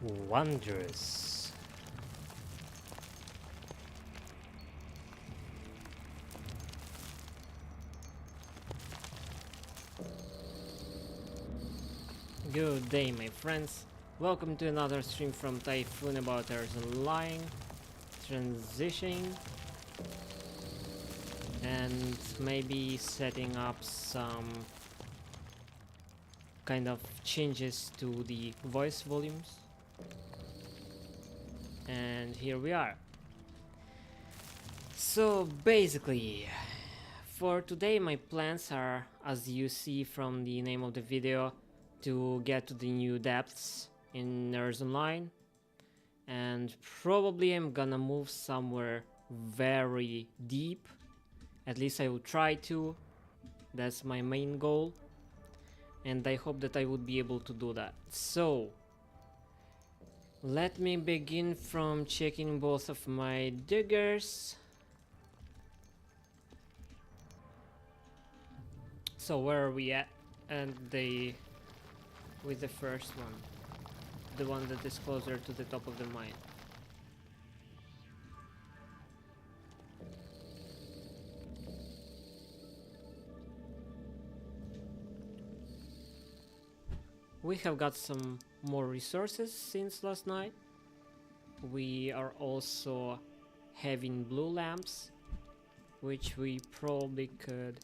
Wondrous. Good day, my friends. Welcome to another stream from Typhoon about ERZ lying, transitioning, and maybe setting up some kind of changes to the voice volumes. And here we are. So basically, for today my plans are, as you see from the name of the video, to get to the new depths in ERZ Online, and probably I'm gonna move somewhere very deep. At least I will try to. That's my main goal, and I hope that I would be able to do that. So let me begin from checking both of my diggers. So where are we at? And with the first one, the one that is closer to the top of the mine. We have got some more resources since last night. We are also having blue lamps, which we probably could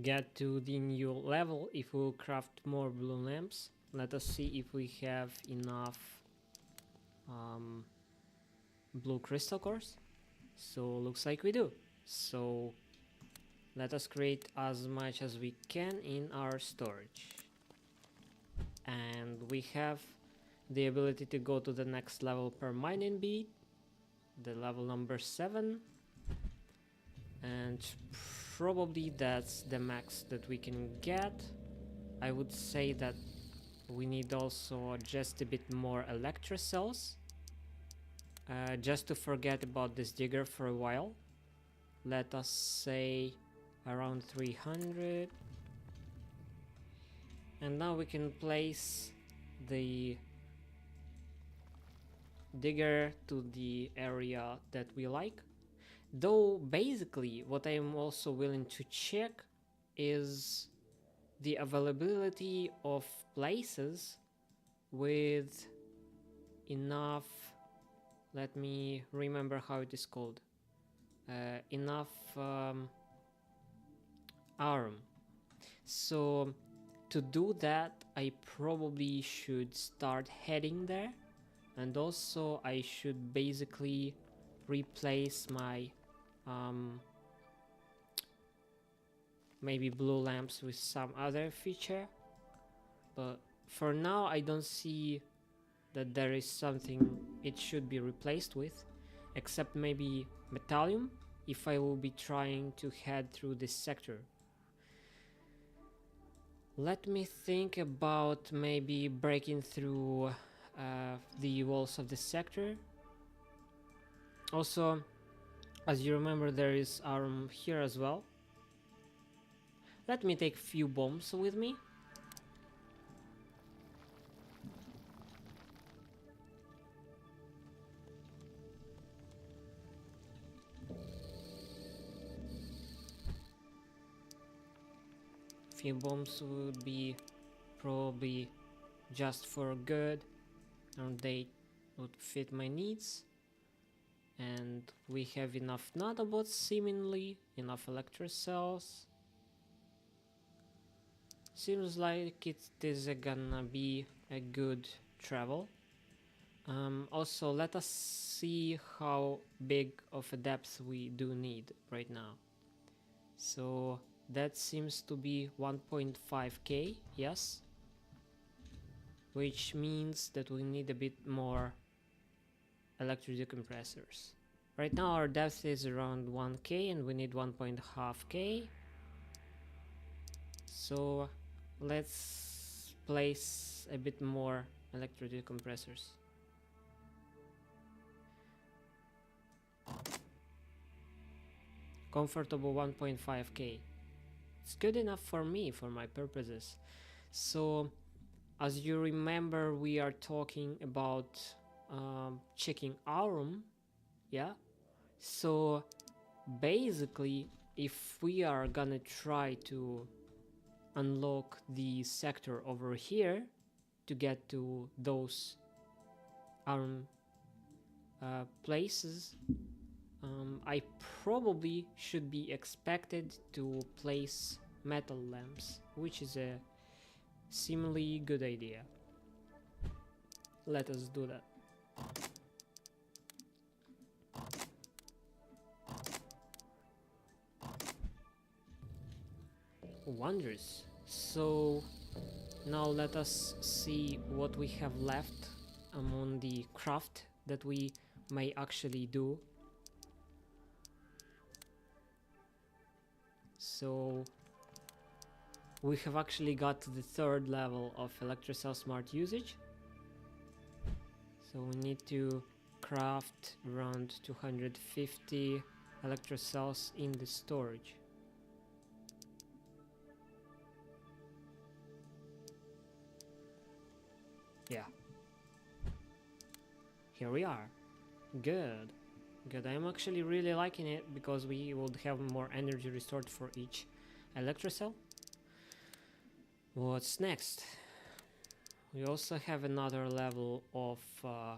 get to the new level if we'll craft more blue lamps. Let us see if we have enough blue crystal cores. So looks like we do. So let us create as much as we can in our storage. And we have the ability to go to the next level per mining beat, the level number 7. And probably that's the max that we can get. I would say that we need also just a bit more electro cells, just to forget about this digger for a while. Let us say around 300. And now we can place the digger to the area that we like. Though basically what I am also willing to check is the availability of places with enough, let me remember how it is called, enough arm. So to do that I probably should start heading there, and also I should basically replace my maybe blue lamps with some other feature, but for now I don't see that there is something it should be replaced with, except maybe metallium if I will be trying to head through this sector. Let me think about maybe breaking through the walls of the sector. Also, as you remember, there is arm here as well. Let me take few bombs with me. Few bombs would be probably just for good, and they would fit my needs. And we have enough nanobots, seemingly enough electro cells. Seems like it is gonna be a good travel. Also, let us see how big of a depth we do need right now. So that seems to be 1.5k, yes, which means that we need a bit more electric compressors. Right now our depth is around 1k and we need 1.5k. So let's place a bit more electric compressors. Comfortable 1.5k. It's good enough for me, for my purposes. So as you remember, we are talking about checking aurum, yeah? So basically, if we are gonna try to unlock the sector over here to get to those aurum places, I probably should be expected to place metal lamps, which is a seemingly good idea. Let us do that. Wondrous. So now let us see what we have left among the craft that we may actually do. So we have actually got to the 3rd level of electrocell smart usage. So we need to craft around 250 electrocells in the storage. Yeah. Here we are. Good. Good. I'm actually really liking it because we would have more energy restored for each electrocell. What's next? We also have another level of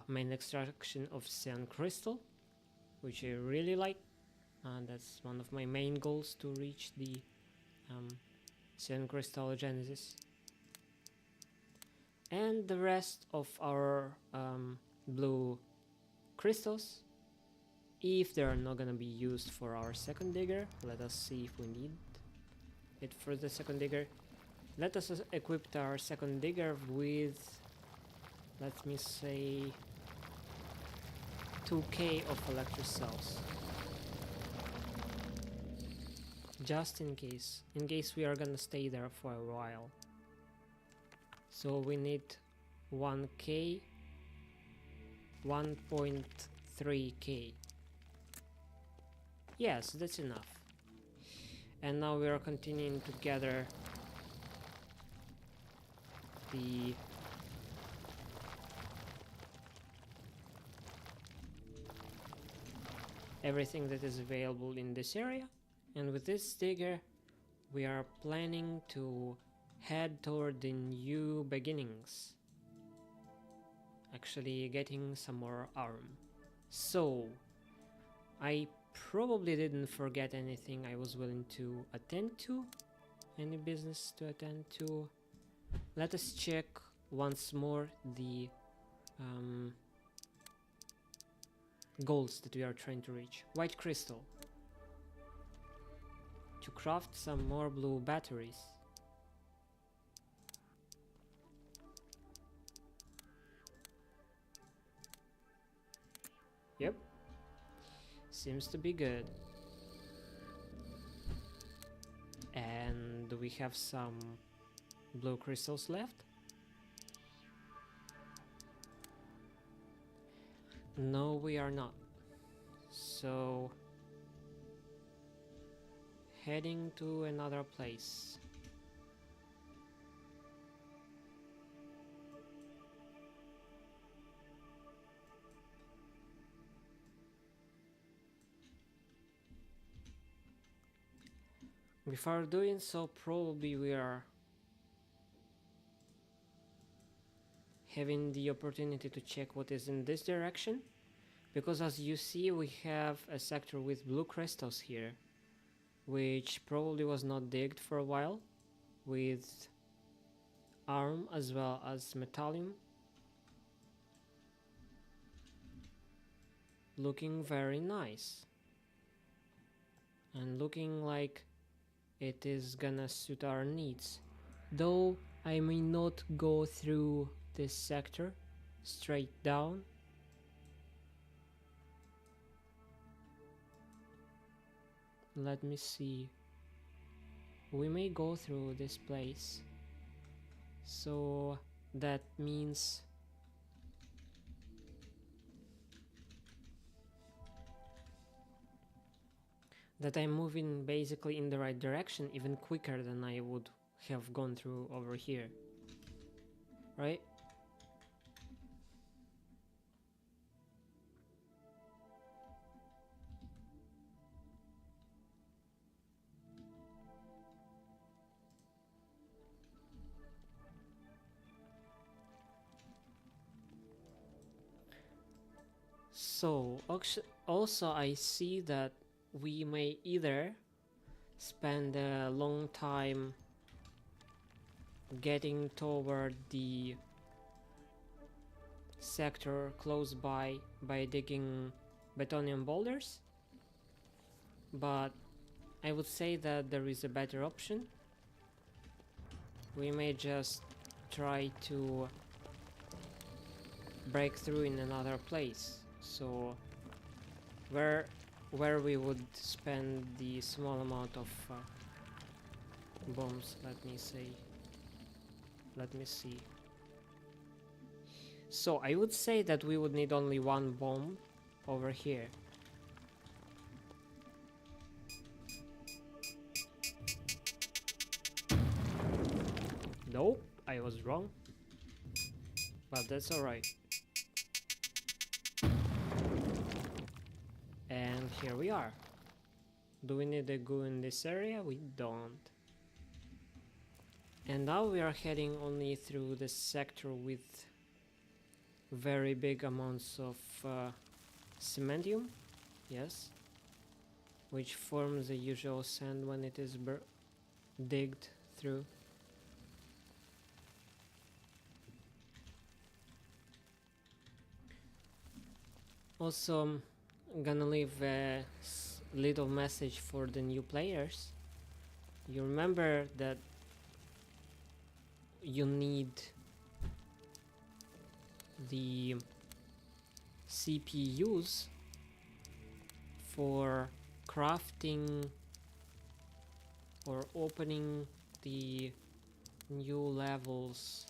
main extraction of cyan crystal, which I really like. And that's one of my main goals, to reach the cyan crystallogenesis. And the rest of our blue crystals, if they are not gonna be used for our second digger, let us see if we need it for the second digger. Let us equip our second digger with, let me say, 2k of electrocells. Just in case we are gonna stay there for a while. So we need 1k, 1.3k. Yes, that's enough. And now we are continuing to gather the everything that is available in this area. And with this digger, we are planning to head toward the new beginnings. Actually getting some more aurum. So, I probably didn't forget anything I was willing to attend to. Any business to attend to. Let us check once more the goals that we are trying to reach. White crystal. To craft some more blue batteries. Yep. Seems to be good. And do we have some blue crystals left? No, we are not. So, heading to another place. Before doing so, probably we are having the opportunity to check what is in this direction, because as you see, we have a sector with blue crystals here, which probably was not digged for a while, with aurum as well as metallium. Looking very nice. And looking like it is gonna suit our needs. Though I may not go through this sector straight down. Let me see. We may go through this place. So that means that I'm moving basically in the right direction even quicker than I would have gone through over here. right? So, also I see that we may either spend a long time getting toward the sector close by digging Betonium boulders, but I would say that there is a better option. We may just try to break through in another place. So where we would spend the small amount of bombs, let me see. So I would say that we would need only one bomb over here. Nope, I was wrong. But that's alright. And here we are. Do we need a goo in this area? We don't. And now we are heading only through the sector with very big amounts of cementium. Yes. Which forms the usual sand when it is digged through. Also, I'm gonna leave a little message for the new players. You remember that you need the CPUs for crafting or opening the new levels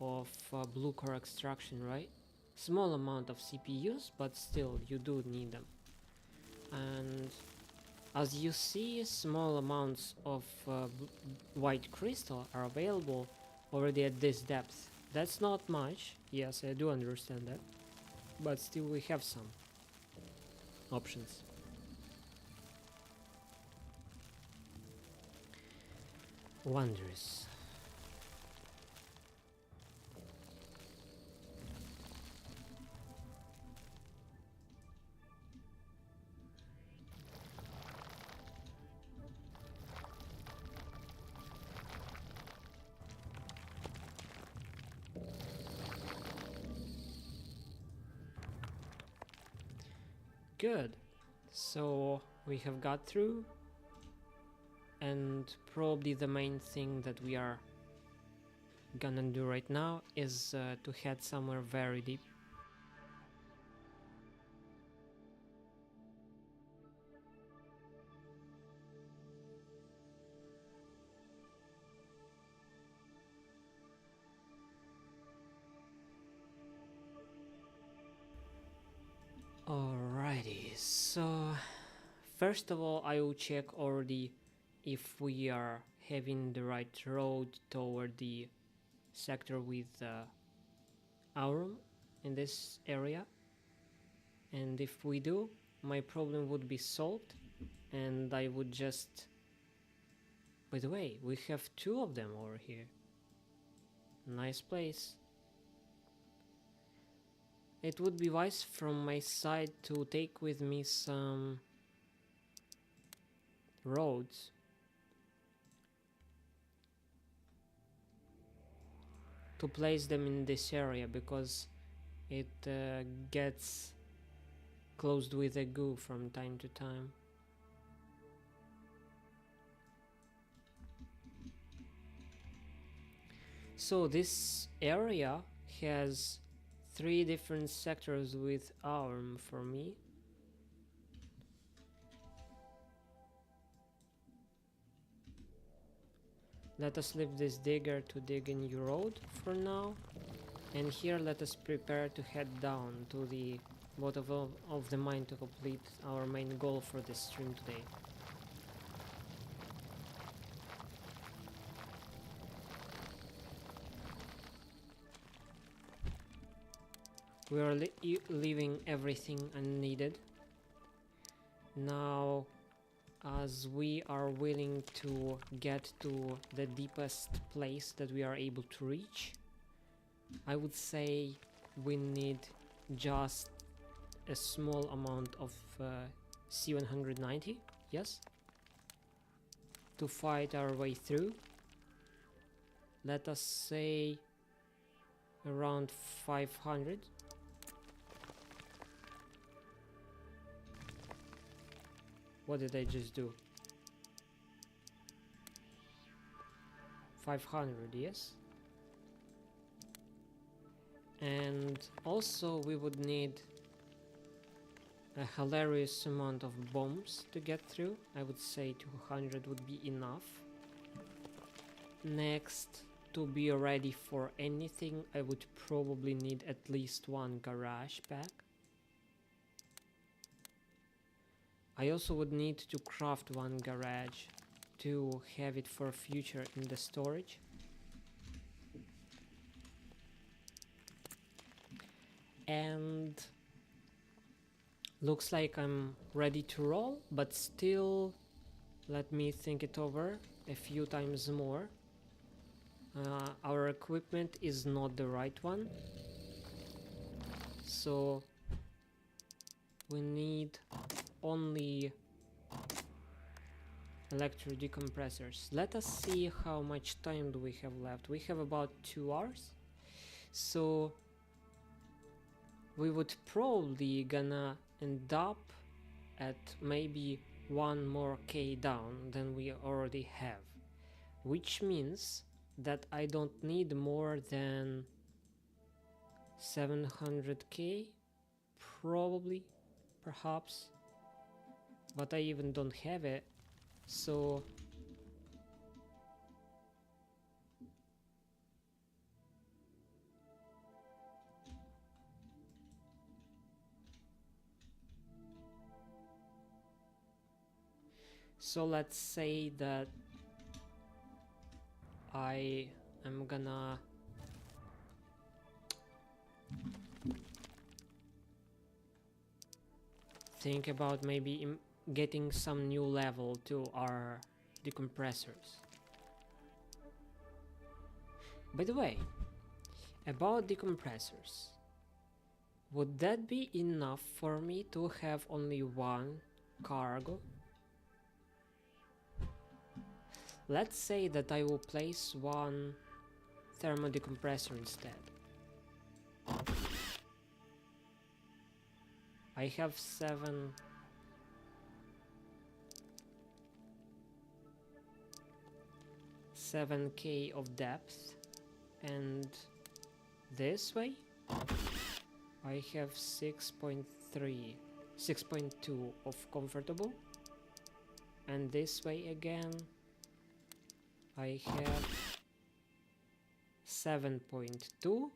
of blue core extraction, right? Small amount of CPUs, but still you do need them. And as you see, small amounts of white crystal are available already at this depth. That's not much, yes, I do understand that, but still we have some options. Wondrous. Good. So we have got through, and probably the main thing that we are gonna do right now is to head somewhere very deep. Alrighty, so first of all I will check already if we are having the right road toward the sector with Aurum in this area, and if we do, my problem would be solved and I would just... By the way, we have two of them over here. Nice place. It would be wise from my side to take with me some roads. To place them in this area, because it gets closed with a goo from time to time. So this area has 3 different sectors with ARM for me. Let us leave this digger to dig a new road for now. And here let us prepare to head down to the bottom of the mine to complete our main goal for this stream today. We are leaving everything unneeded. Now, as we are willing to get to the deepest place that we are able to reach, I would say we need just a small amount of C190, yes, to fight our way through. Let us say around 500. What did I just do? 500, yes. And also we would need a hilarious amount of bombs to get through. I would say 200 would be enough. Next, to be ready for anything, I would probably need at least one garage pack. I also would need to craft one garage to have it for future in the storage. And looks like I'm ready to roll, but still let me think it over a few times more. Our equipment is not the right one, so we need only electro decompressors. Let us see how much time do we have left. We have about 2 hours, so we would probably gonna end up at maybe 1 more K down than we already have, which means that I don't need more than 700k, probably, perhaps, but I even don't have it, so let's say that I am gonna think about maybe getting some new level to our decompressors. By the way, about decompressors, would that be enough for me to have only one cargo? Let's say that I will place one thermo decompressor instead. I have 7k of depth, and this way I have 6.2 of comfortable, and this way again I have 7.2,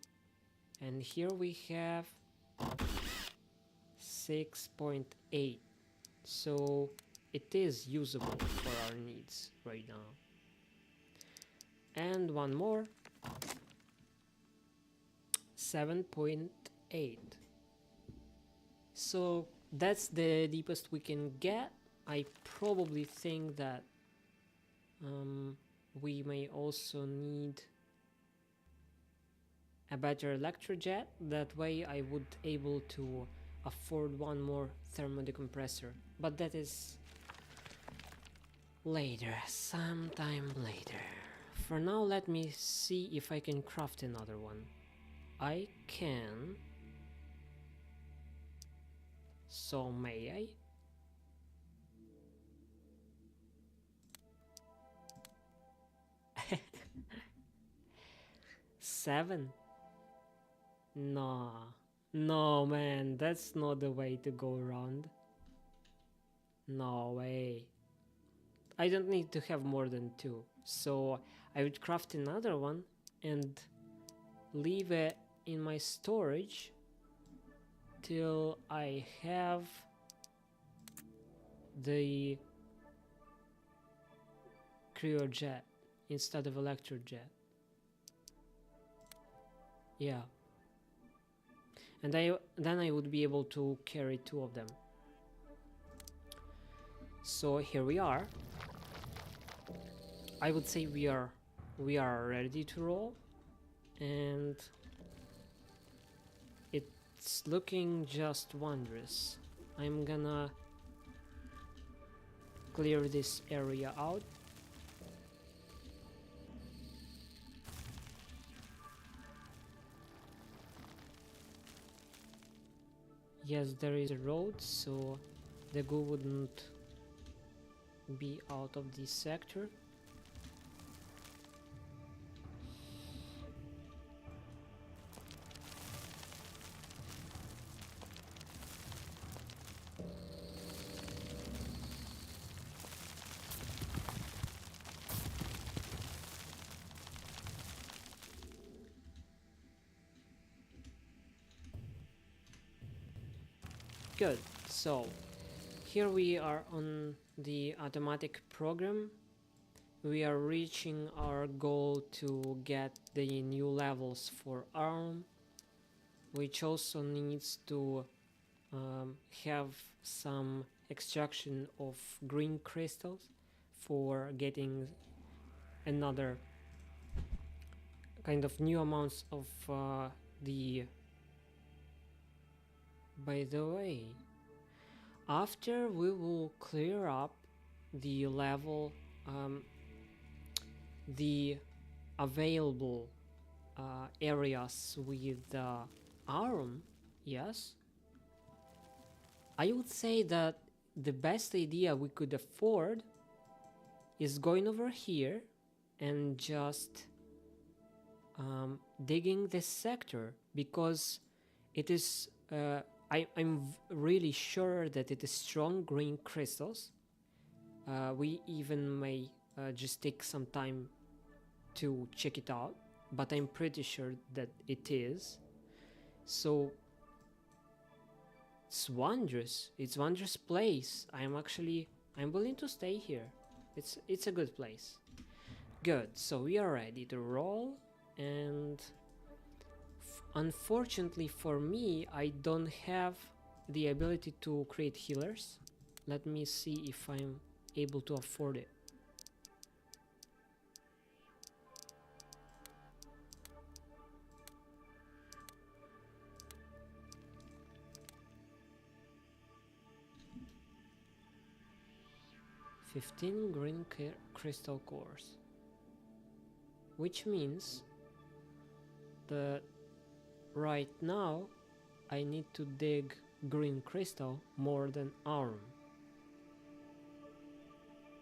and here we have 6.8, so it is usable for our needs right now. And one more, 7.8. So that's the deepest we can get. I probably think that we may also need a better electrojet. That way I would able to afford one more thermo decompressor, but that is later, sometime later. For now, let me see if I can craft another one. I can, so may I? Seven? No man, that's not the way to go around. No way. I don't need to have more than 2, so I would craft another one and leave it in my storage till I have the cryojet instead of electrojet. Yeah. and then I would be able to carry 2 of them. So here we are. I would say we are ready to roll, and it's looking just wondrous. I'm gonna clear this area out. Yes, there is a road, so the goo wouldn't be out of this sector. Good. So here we are on the automatic program. We are reaching our goal to get the new levels for ARM, which also needs to have some extraction of green crystals for getting another kind of new amounts of the... By the way, after we will clear up the level, the available areas with ARM, yes, I would say that the best idea we could afford is going over here and just digging this sector, because it is I'm really sure that it is strong green crystals. We even may just take some time to check it out, but I'm pretty sure that it is. So it's wondrous. It's a wondrous place. I'm willing to stay here. It's a good place. Good. So we are ready to roll, and unfortunately for me, I don't have the ability to create healers. Let me see if I'm able to afford it. $15 green crystal cores, which means that right now I need to dig green crystal more than ARM.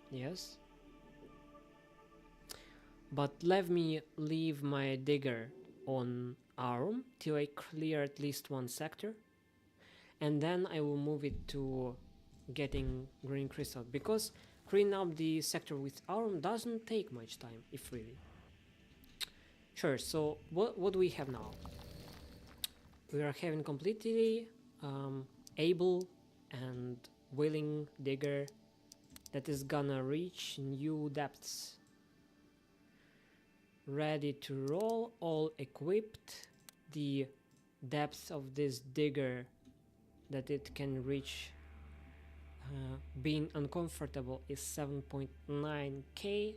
Yes, but let me leave my digger on ARM till I clear at least one sector, and then I will move it to getting green crystal, because cleaning up the sector with ARM doesn't take much time, if really. Sure, so what do we have now? We are having completely able and willing digger that is gonna reach new depths. Ready to roll, all equipped. The depth of this digger that it can reach being uncomfortable is 7.9k.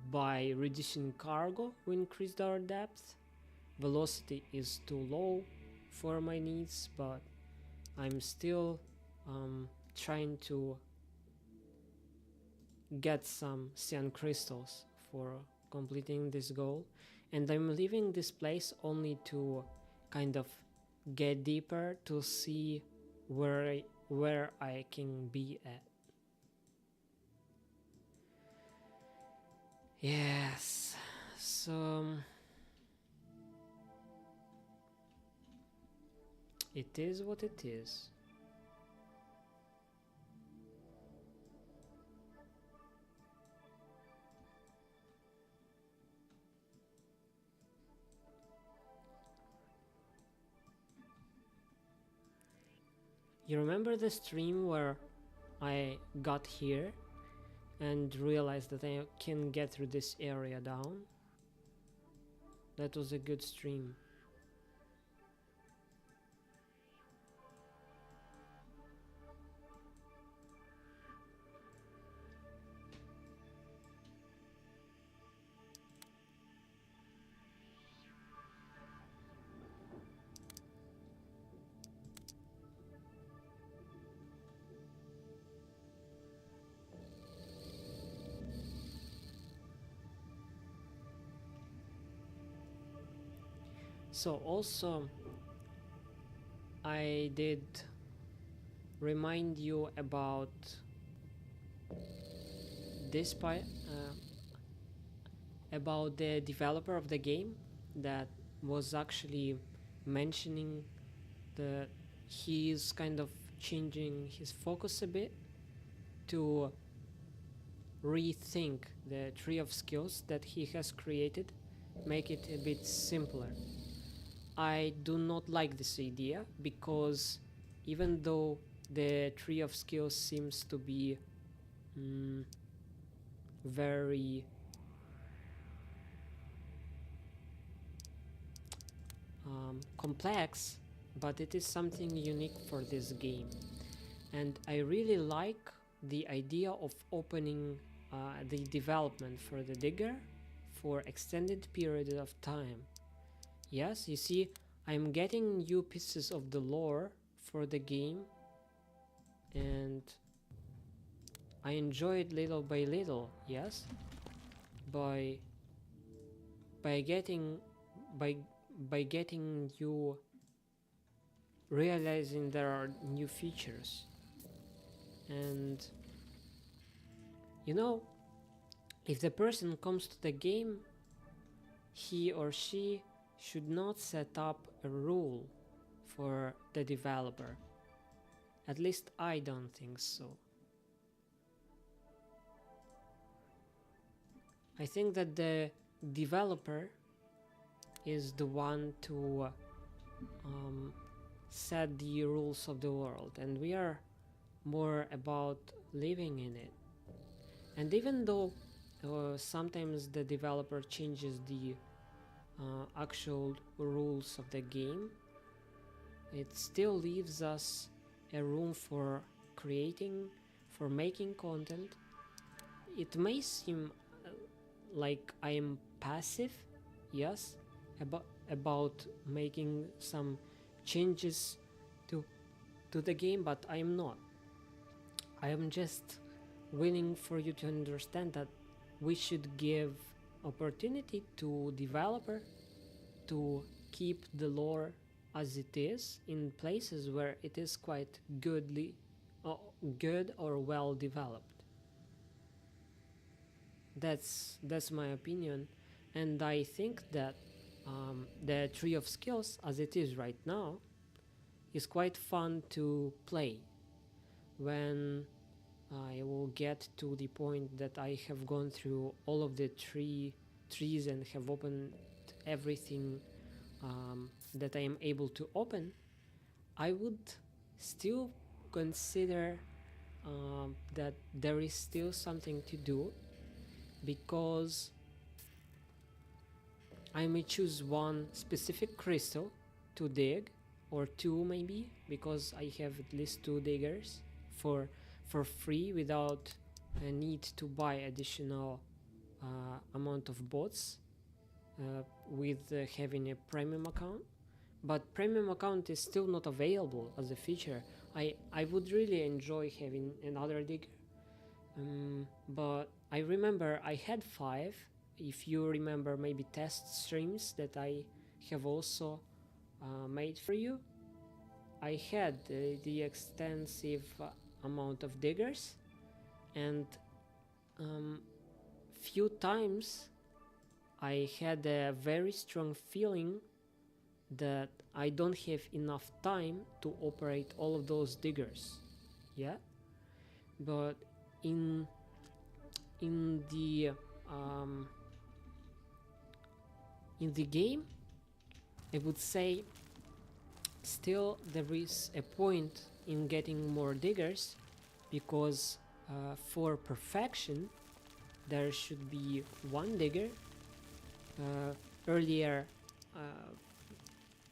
By reducing cargo, we increased our depth. Velocity is too low for my needs, but I'm still trying to get some cyan crystals for completing this goal, and I'm leaving this place only to kind of get deeper to see where I can be at. Yes, so it is what it is. You remember the stream where I got here and realized that I can get through this area down? That was a good stream. So also I did remind you about this part, about the developer of the game that was actually mentioning that he's kind of changing his focus a bit to rethink the tree of skills that he has created, make it a bit simpler. I do not like this idea because even though the tree of skills seems to be very complex, but it is something unique for this game. And I really like the idea of opening the development for the digger for extended period of time. Yes, you see, I'm getting new pieces of the lore for the game, and I enjoy it little by little. Yes, by getting you realizing there are new features. And you know, if the person comes to the game, he or she should not set up a rule for the developer. At least I don't think so. I think that the developer is the one to set the rules of the world, and we are more about living in it. And even though sometimes the developer changes the actual rules of the game, it still leaves us a room for creating, for making content. It may seem like I am passive, yes, about making some changes to the game, but I am not. I am just willing for you to understand that we should give opportunity to developer to keep the lore as it is in places where it is quite good or well developed. That's my opinion, and I think that the tree of skills as it is right now is quite fun to play. When I will get to the point that I have gone through all of the trees and have opened everything that I am able to open, I would still consider that there is still something to do, because I may choose one specific crystal to dig, or two maybe, because I have at least 2 diggers for free without a need to buy additional amount of bots with having a premium account. But premium account is still not available as a feature. I would really enjoy having another digger, but I remember I had 5. If you remember, maybe test streams that I have also made for you, I had the extensive amount of diggers, and few times I had a very strong feeling that I don't have enough time to operate all of those diggers. Yeah, but in the game, I would say still there is a point in getting more diggers, because for perfection there should be 1 digger earlier uh,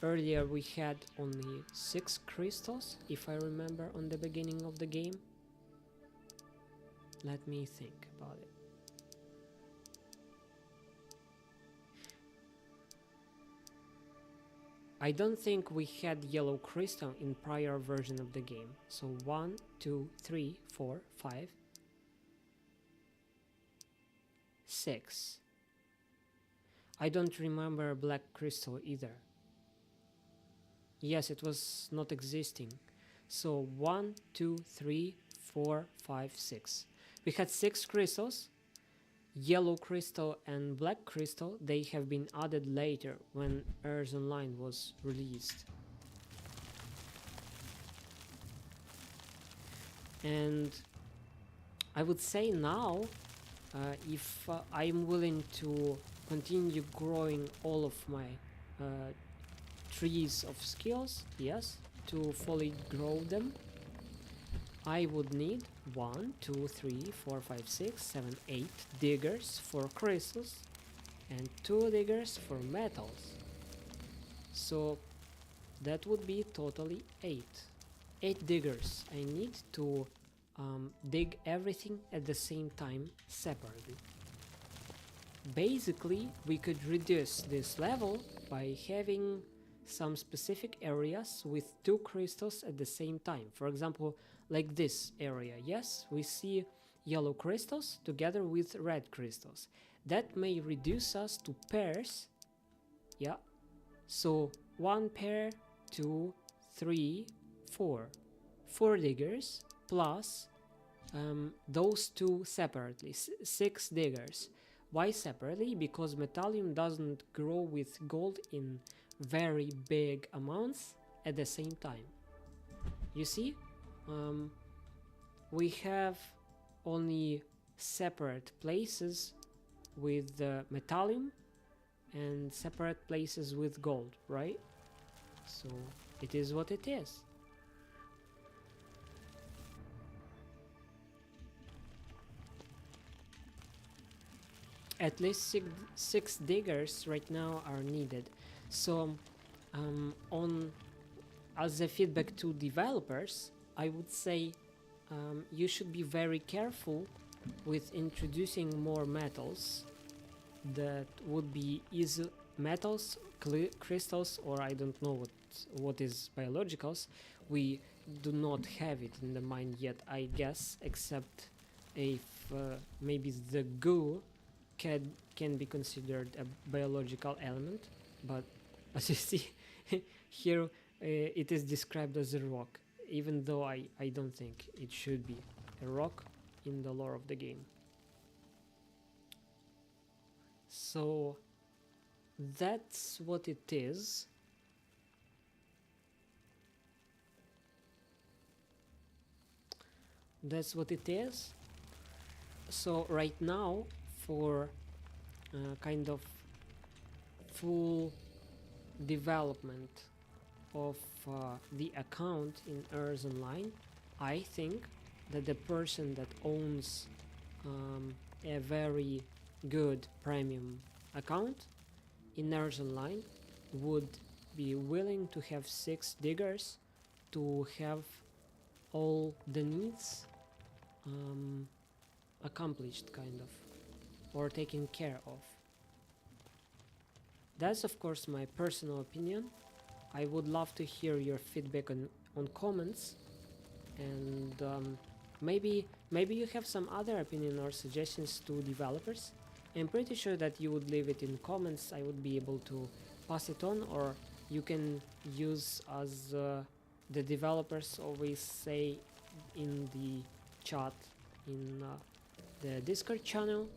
earlier we had only 6 crystals, if I remember, on the beginning of the game. Let me think about it. I don't think we had yellow crystal in prior version of the game. So 1, 2, 3, 4, 5, 6. I don't remember black crystal either. Yes, it was not existing. So 1, 2, 3, 4, 5, 6. We had 6 crystals. Yellow crystal and black crystal, they have been added later when ERZ Online was released. And I would say now, if I'm willing to continue growing all of my trees of skills, yes, to fully grow them, I would need 1, 2, 3, 4, 5, 6, 7, 8 diggers for crystals and 2 diggers for metals. So that would be totally 8. 8 diggers I need to dig everything at the same time separately. Basically, we could reduce this level by having some specific areas with 2 crystals at the same time. For example, like this area, yes, we see yellow crystals together with red crystals. That may reduce us to pairs, yeah. So 1 pair, 2, 3, 4. 4 diggers plus those 2 separately, 6 diggers. Why separately? Because metallium doesn't grow with gold in very big amounts at the same time. You see, we have only separate places with metallium and separate places with gold, right? So it is what it is. At least 6 diggers right now are needed. So as a feedback to developers, I would say you should be very careful with introducing more metals that would be easy metals, crystals, or I don't know what is biologicals. We do not have it in the mind yet, I guess, except if maybe the goo can be considered a biological element, but as you see here, it is described as a rock, even though I don't think it should be a rock in the lore of the game. So that's what it is. That's what it is. So right now, for kind of full development of the account in ERZ Online, I think that the person that owns a very good premium account in ERZ Online would be willing to have 6 diggers to have all the needs accomplished, kind of, or taken care of. That's of course my personal opinion. I would love to hear your feedback on comments, and maybe you have some other opinion or suggestions to developers. I'm pretty sure that you would leave it in comments. I would be able to pass it on, or you can use, as the developers always say in the chat in the Discord channel,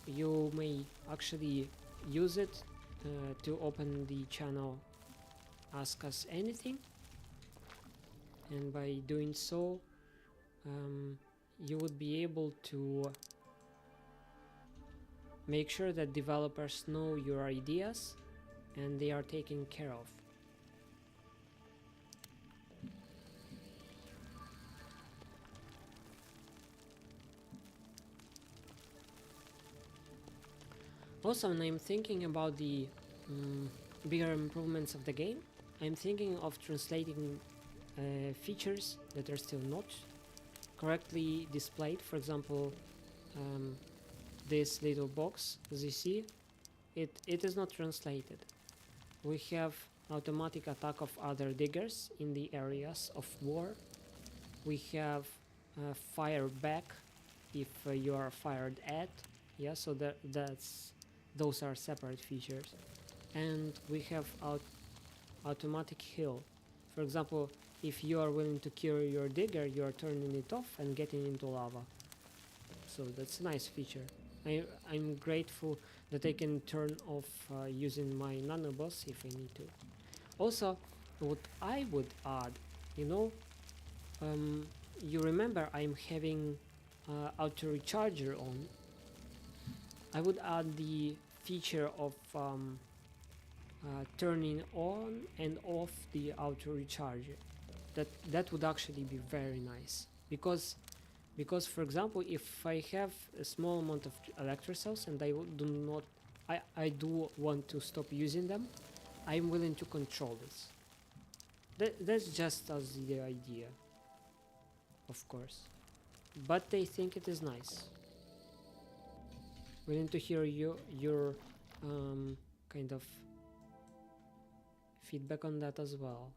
you may actually use it to open the channel Ask Us Anything, and by doing so you would be able to make sure that developers know your ideas and they are taken care of. Also, when I'm thinking about the mm, bigger improvements of the game, I'm thinking of translating features that are still not correctly displayed. For example, um, this little box, as you see, it is not translated. We have automatic attack of other diggers in the areas of war. We have fire back if you are fired at. Yeah, so that's those are separate features. And we have automatic heal. For example, if you are willing to cure your digger, you are turning it off and getting into lava. So that's a nice feature. I'm grateful that I can turn off using my nanoboss if I need to. Also, what I would add, you know, you remember I'm having auto recharger on. I would add the feature of turning on and off the auto recharger. That would actually be very nice because for example, if I have a small amount of electro cells and I do want to stop using them, I'm willing to control this. That's just as the idea, of course, but I think it is nice. Willing to hear your kind of feedback on that as well.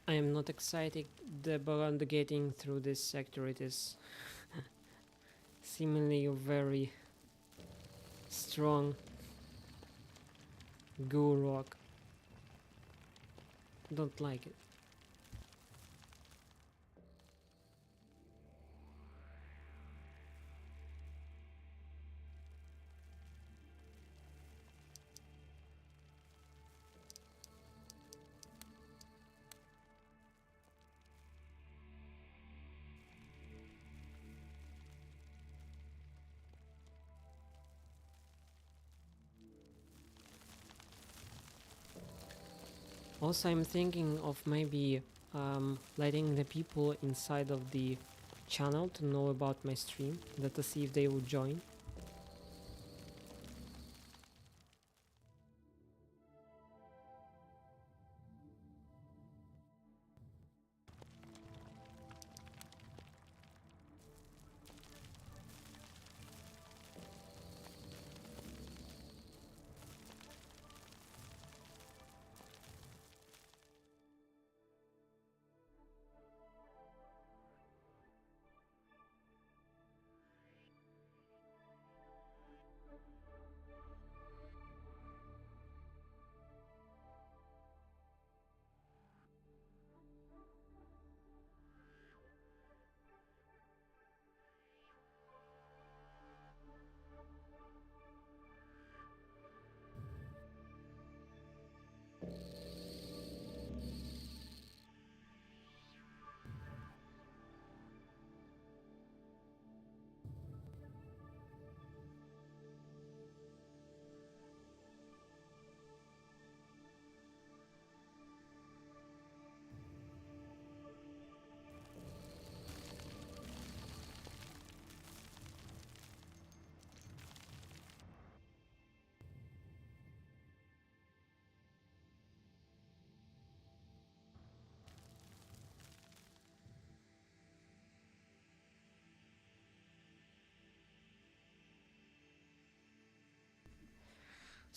I am not excited about getting through this sector. It is seemingly a very strong goo rock. Don't like it. Also, I'm thinking of maybe letting the people inside of the channel to know about my stream, that to see if they will join.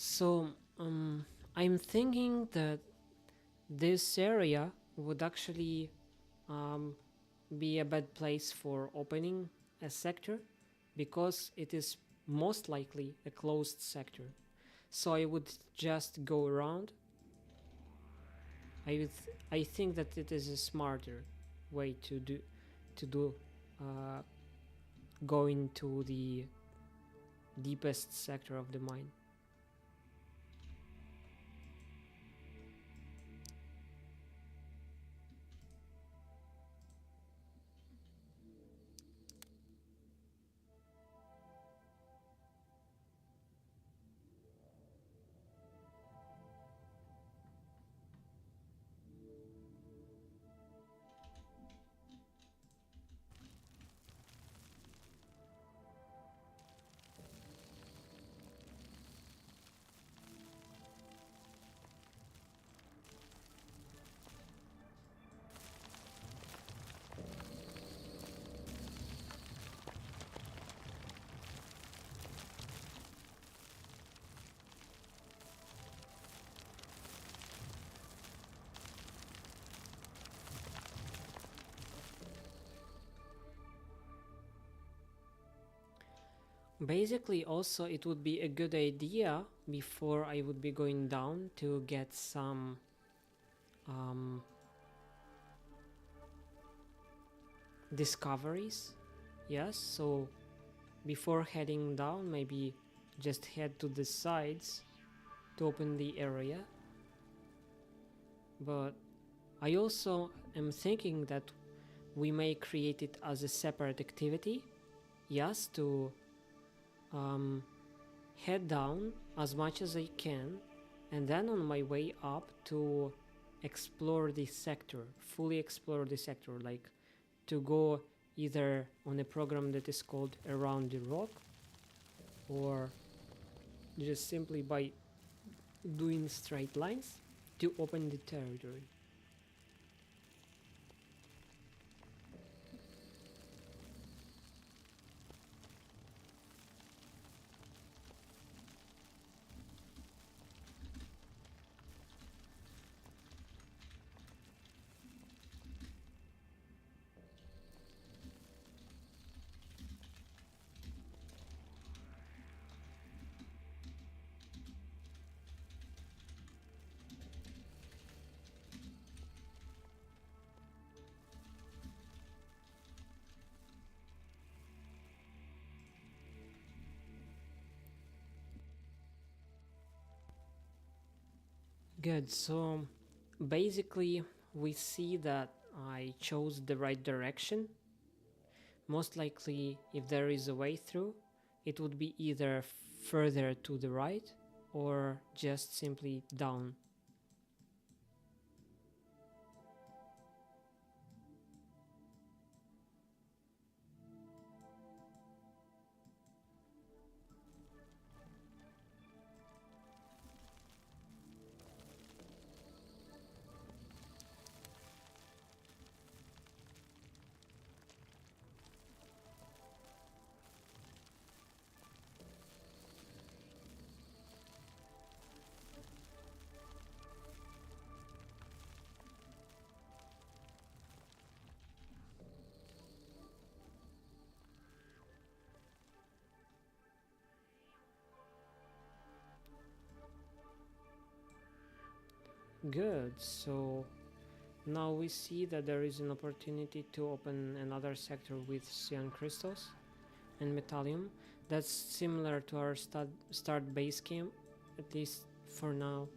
So I'm thinking that this area would actually um, be a bad place for opening a sector because it is most likely a closed sector. So I would just go around. I think that it is a smarter way to do uh, going to the deepest sector of the mine. Basically, also, it would be a good idea before I would be going down to get some um, discoveries. Yes, so before heading down, maybe just head to the sides to open the area. But I also am thinking that we may create it as a separate activity. Yes, to um, head down as much as I can, and then on my way up to explore the sector, fully explore the sector, like to go either on a program that is called Around the Rock, or just simply by doing straight lines to open the territory. Good, so basically we see that I chose the right direction. Most likely, if there is a way through, it would be either further to the right or just simply down. Good, so now we see that there is an opportunity to open another sector with cyan crystals and metallium. That's similar to our start base camp, at least for now.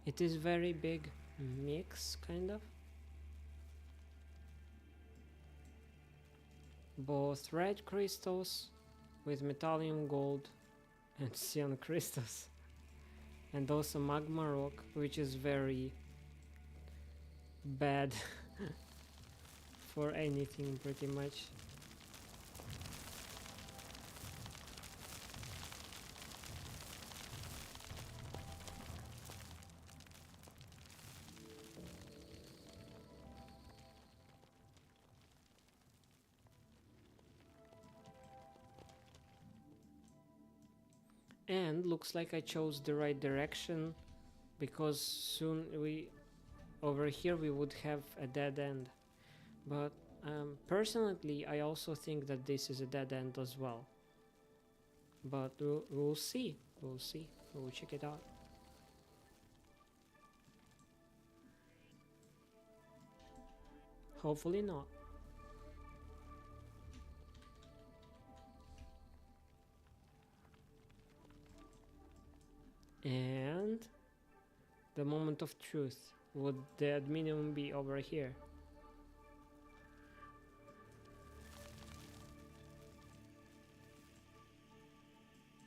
It is very big mix, kind of. Both red crystals with metallium gold and cyan crystals. And also magma rock, which is very bad for anything pretty much. And looks like I chose the right direction, because soon over here we would have a dead end. But personally, I also think that this is a dead end as well. But we'll see. We'll see. We'll check it out. Hopefully not. And the moment of truth. Would the minimum be over here?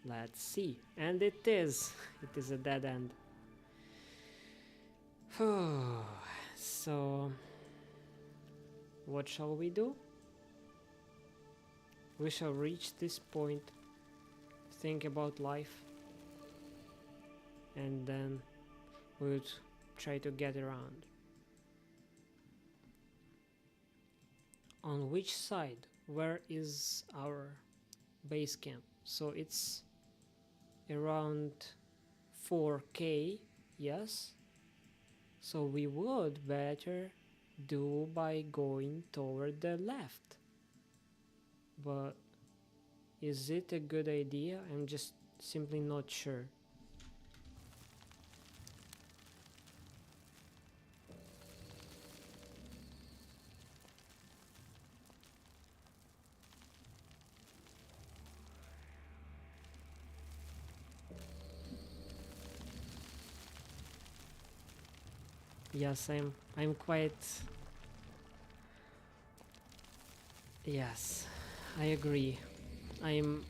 Let's see. And it is. It is a dead end. So, what shall we do? We shall reach this point, think about life, and then we would try to get around. On which side? Where is our base camp? So it's around 4k, yes? So we would better do by going toward the left. But is it a good idea? I'm just simply not sure. Yes, I'm quite... Yes, I agree. I'm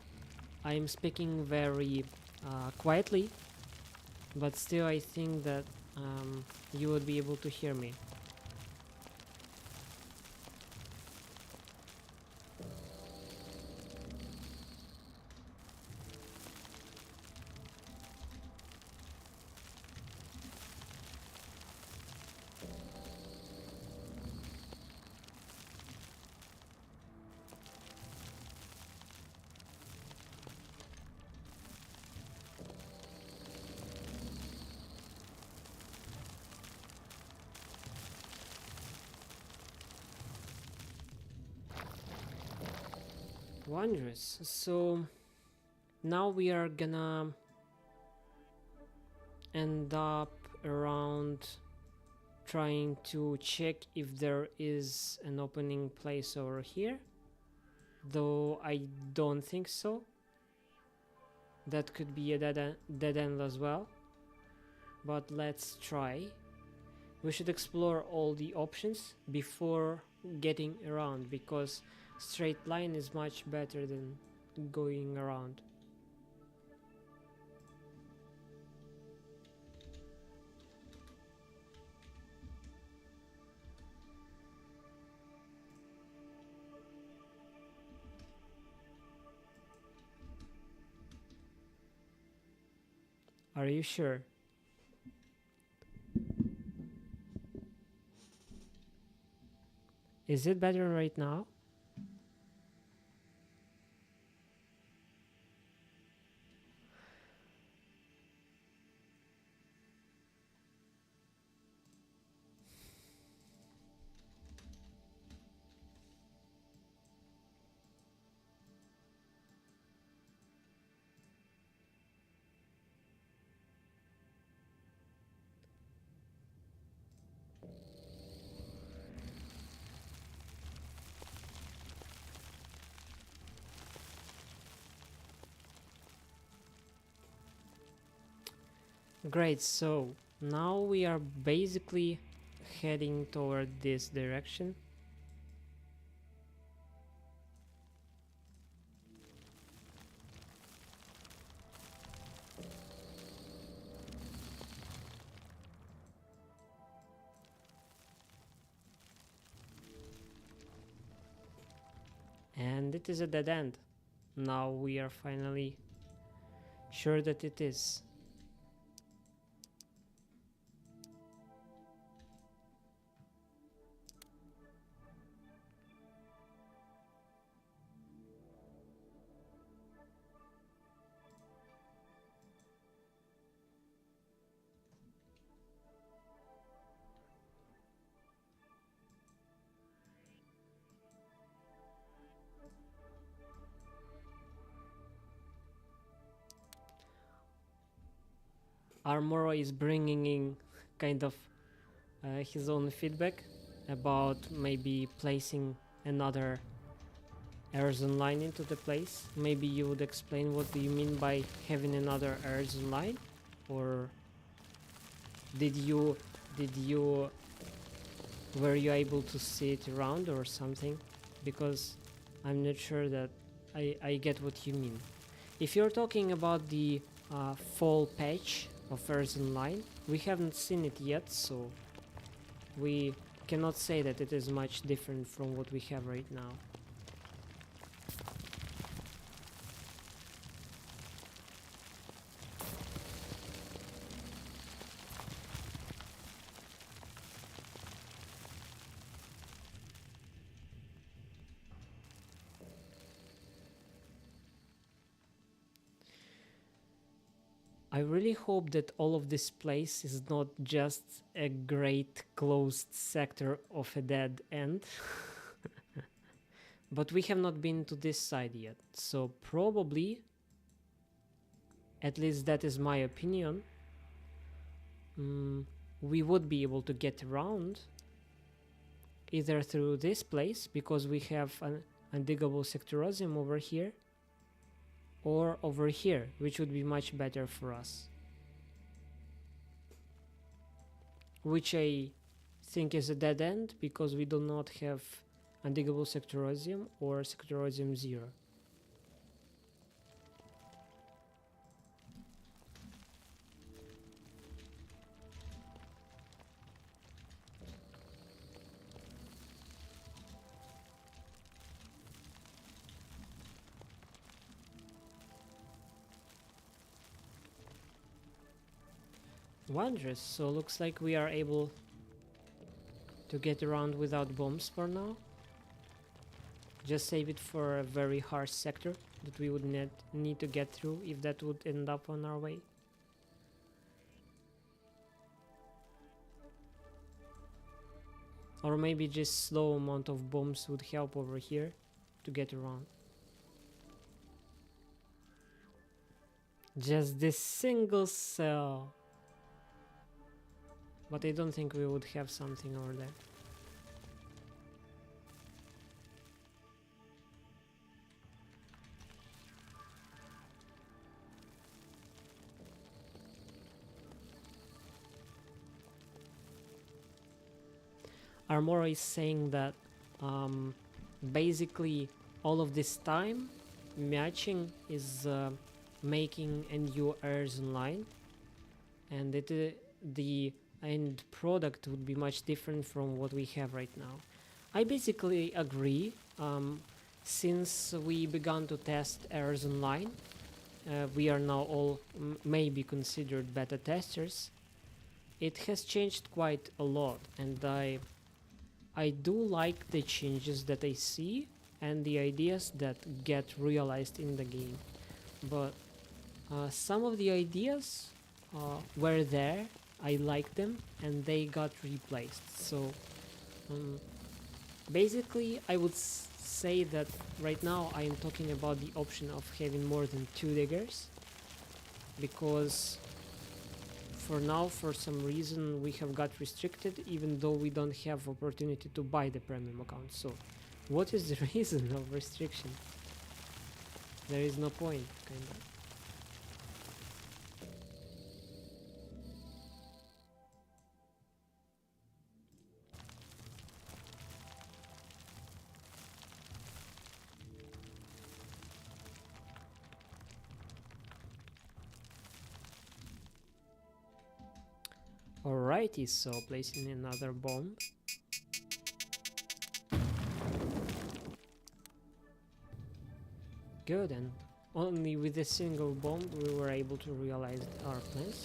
speaking very quietly, but still I think that you would be able to hear me. Wondrous. So now we are gonna end up around trying to check if there is an opening place over here, though I don't think so. That could be a dead end as well, but let's try. We should explore all the options before getting around, because straight line is much better than going around. Are you sure? Is it better right now? Great, so Now we are basically heading toward this direction. And it is a dead end. Now we are finally sure that it is. Armoro is bringing in kind of his own feedback about maybe placing another ERZ line into the place. Maybe you would explain what do you mean by having another ERZ line, or did you were you able to see it around or something? Because I'm not sure that I get what you mean. If you're talking about the fall patch of ERZ line, we haven't seen it yet, so we cannot say that it is much different from what we have right now. I really hope that all of this place is not just a great closed sector of a dead end. But we have not been to this side yet, so probably, at least that is my opinion, we would be able to get around either through this place, because we have an undiggable sectorosium over here, or over here, which would be much better for us. Which I think is a dead end, because we do not have undiggable sectorosium or sectorosium 0. Wondrous, so looks like we are able to get around without bombs for now. Just save it for a very harsh sector that we would need to get through if that would end up on our way. Or maybe just slow amount of bombs would help over here to get around. Just this single cell. But I don't think we would have something over there. Armora is saying that basically all of this time matching is making a new ERZ line, and the end product would be much different from what we have right now. I basically agree. Since we began to test ERZ line, we are now all maybe considered beta testers. It has changed quite a lot, and I do like the changes that I see and the ideas that get realized in the game. But some of the ideas were there, I liked them, and they got replaced. So basically I would say that right now I am talking about the option of having more than 2 diggers, because for now, for some reason, we have got restricted, even though we don't have opportunity to buy the premium account. So what is the reason of restriction? There is no point, kinda. Alrighty, so placing another bomb. Good, and only with a single bomb we were able to realize our plans.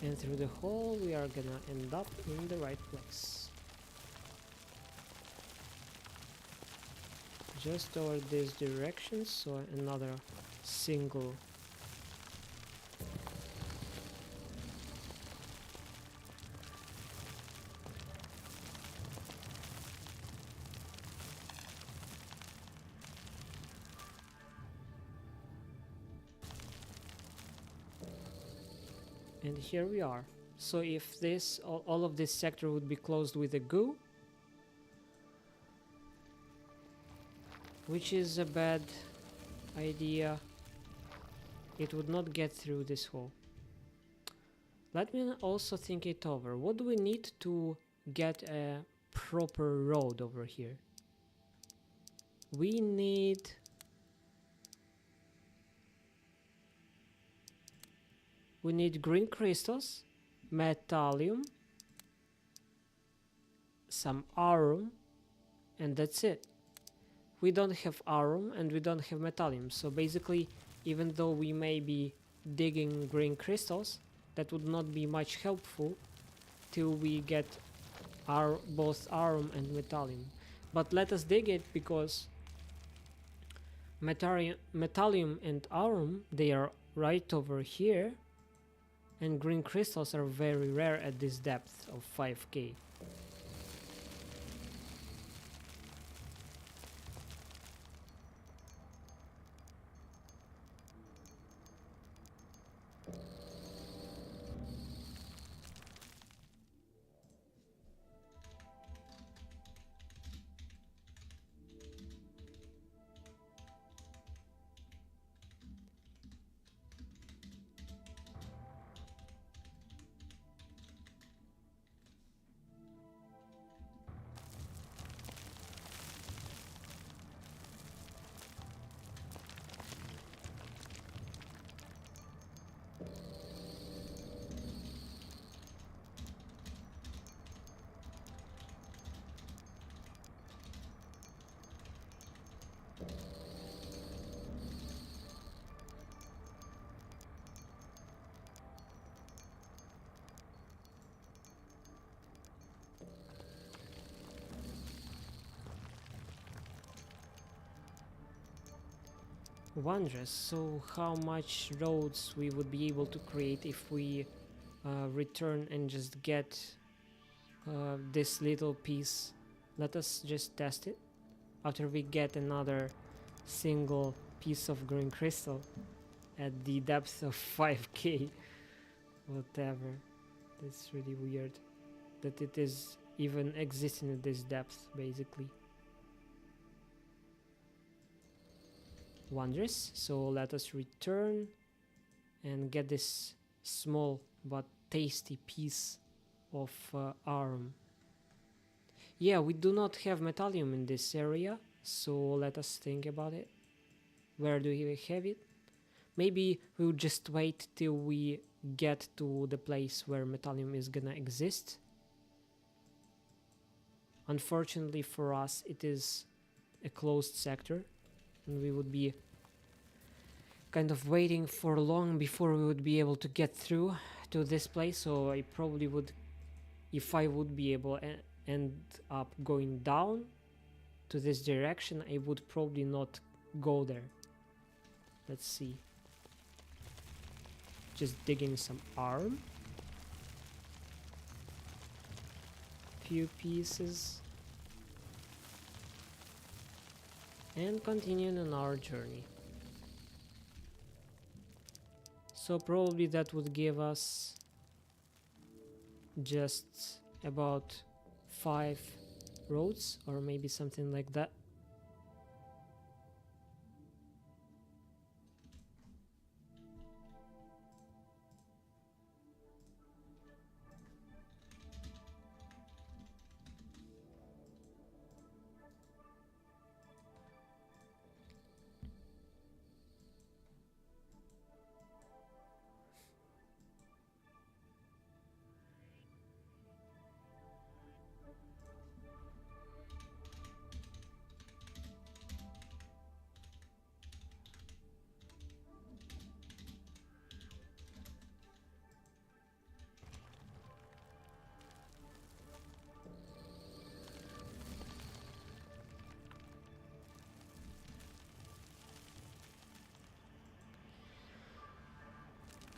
And through the hole we are gonna end up in the right place. Just toward this direction, so another single and here we are. So if this all of this sector would be closed with a goo, which is a bad idea, it would not get through this hole. Let me also think it over. What do we need to get a proper road over here? We need green crystals, metallium, some aurum, and that's it. We don't have aurum and we don't have metallium, so basically, even though we may be digging green crystals, that would not be much helpful till we get both aurum and metallium. But let us dig it, because metallium and aurum, they are right over here, and green crystals are very rare at this depth of 5k. Wondrous. So how much roads we would be able to create if we return and just get this little piece. Let us just test it after we get another single piece of green crystal at the depth of 5k. Whatever. That's really weird that it is even existing at this depth, basically. Wondrous. So let us return and get this small but tasty piece of aurum. Yeah, we do not have metallium in this area, so let us think about it. Where do we have it? Maybe we'll just wait till we get to the place where metallium is gonna exist. Unfortunately for us, it is a closed sector, and we would be kind of waiting for long before we would be able to get through to this place. So I probably would, if I would be able to end up going down to this direction, I would probably not go there. Let's see. Just digging some aurum. Few pieces. And continuing on our journey. So probably that would give us just about 5 roads, or maybe something like that.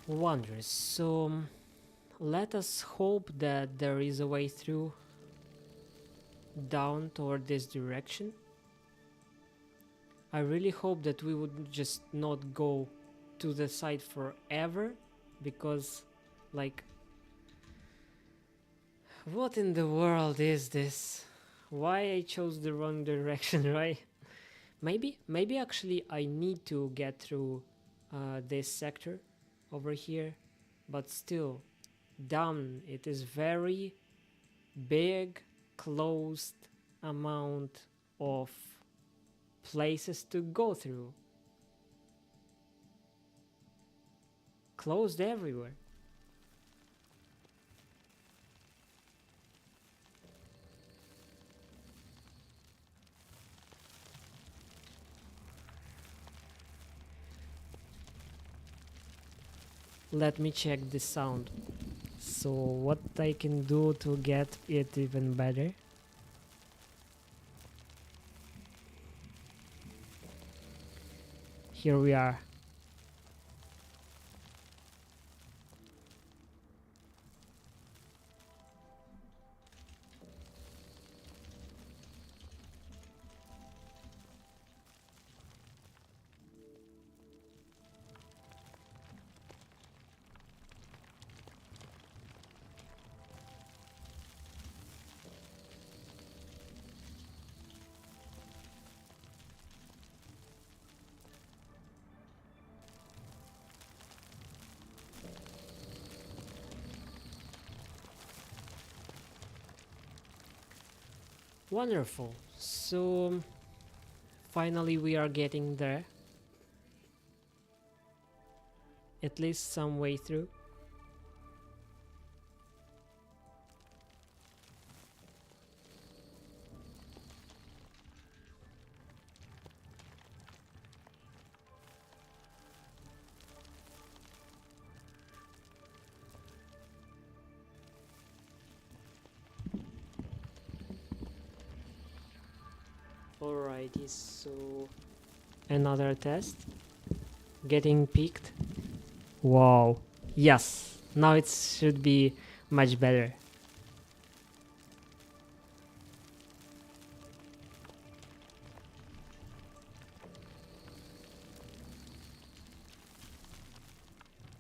Wondrous. So let us hope that there is a way through down toward this direction. I really hope that we would just not go to the side forever, because like, what in the world is this? Why I chose the wrong direction, right? Maybe actually I need to get through this sector over here, but still, damn, it is very big, closed amount of places to go through. Closed everywhere. Let me check the sound. So what I can do to get it even better? Here we are. Wonderful. So finally we are getting there. At least some way through. Alrighty, so another test. Getting peaked. Wow. Yes. Now it should be much better.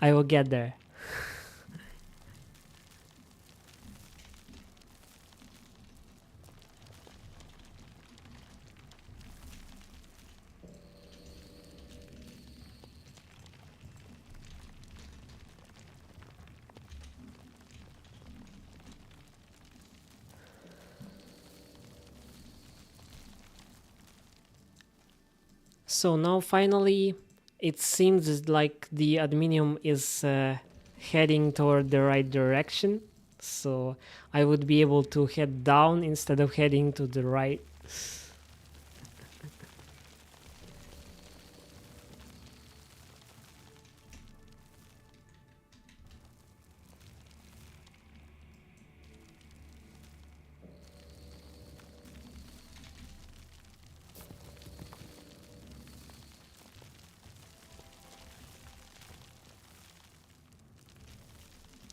I will get there. So now finally it seems like the aluminium is heading toward the right direction. So I would be able to head down instead of heading to the right.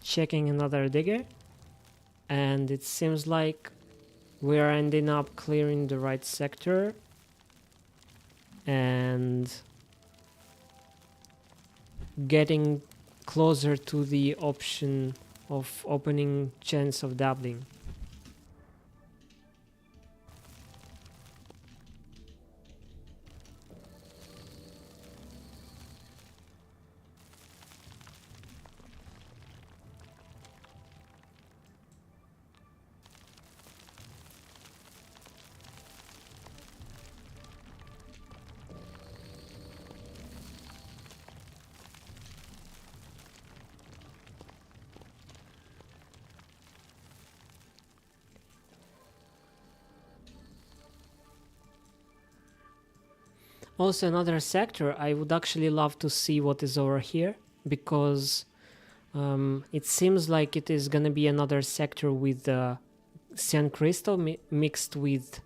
Checking another digger, and it seems like we're ending up clearing the right sector and getting closer to the option of opening chance of doubling. Also, another sector, I would actually love to see what is over here, because it seems like it is gonna be another sector with sand crystal mixed with...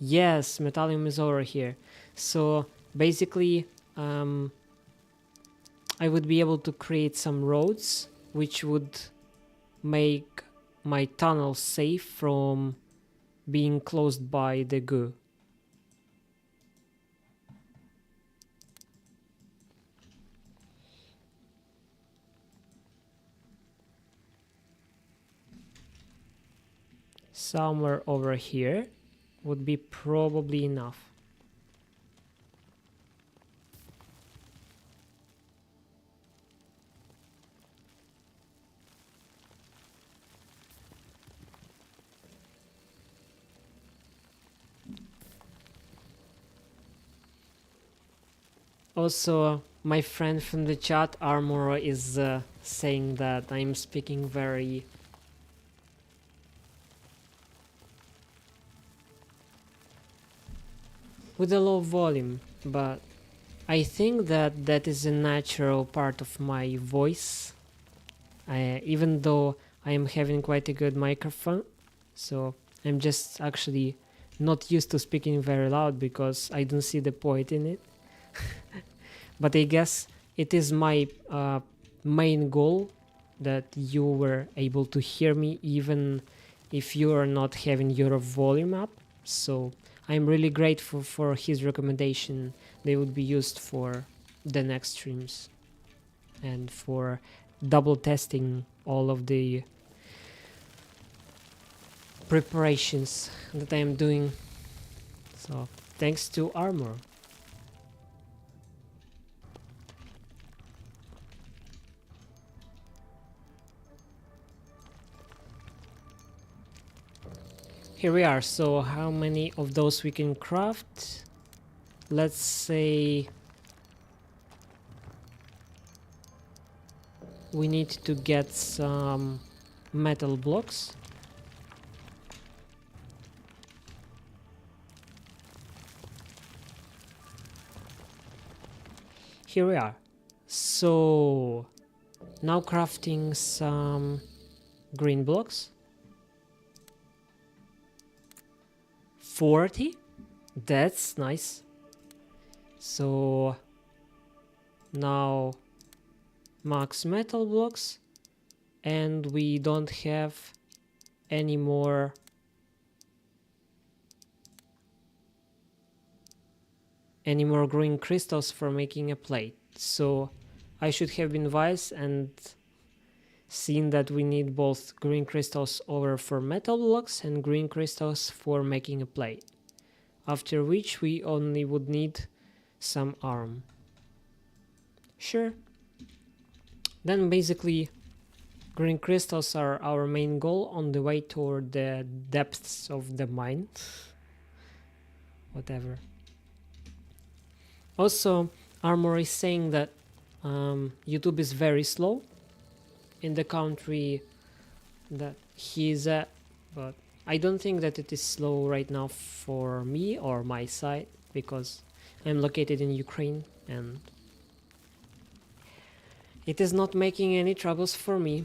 Yes, metallium is over here. So basically, I would be able to create some roads which would make my tunnel safe from being closed by the goo. Somewhere over here would be probably enough. Also, my friend from the chat, Armor, is saying that I'm speaking very with a low volume, but I think that that is a natural part of my voice, even though I am having quite a good microphone, so I'm just actually not used to speaking very loud because I don't see the point in it. But I guess it is my main goal that you were able to hear me even if you are not having your volume up. So I'm really grateful for his recommendation. They would be used for the next streams and for double testing all of the preparations that I am doing. So thanks to Armor. Here we are. So how many of those we can craft? Let's say we need to get some metal blocks. Here we are. So now crafting some green blocks. 40? That's nice. So now max metal blocks, and we don't have any more green crystals for making a plate. So I should have been wise and seen that we need both green crystals over for metal blocks and green crystals for making a plate, after which we only would need some iron. Sure. Then basically green crystals are our main goal on the way toward the depths of the mine. Whatever. Also, Armor is saying that YouTube is very slow in the country that he is at, but I don't think that it is slow right now for me or my side, because I'm located in Ukraine and it is not making any troubles for me.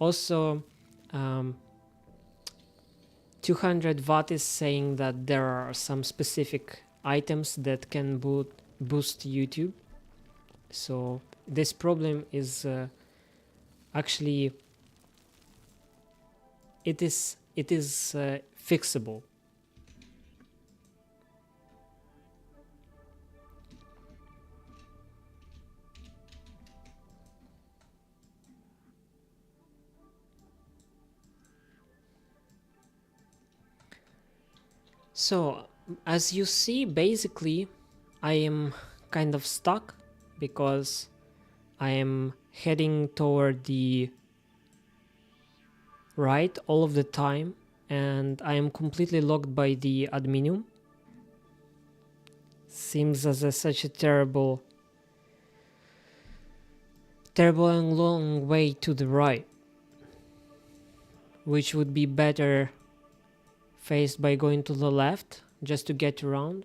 Also, 200 watt is saying that there are some specific items that can boost YouTube. So this problem is actually it is fixable. So as you see, basically I am kind of stuck because I am heading toward the right all of the time and I am completely locked by the adminium. Seems as such a terrible and long way to the right, which would be better faced by going to the left just to get around.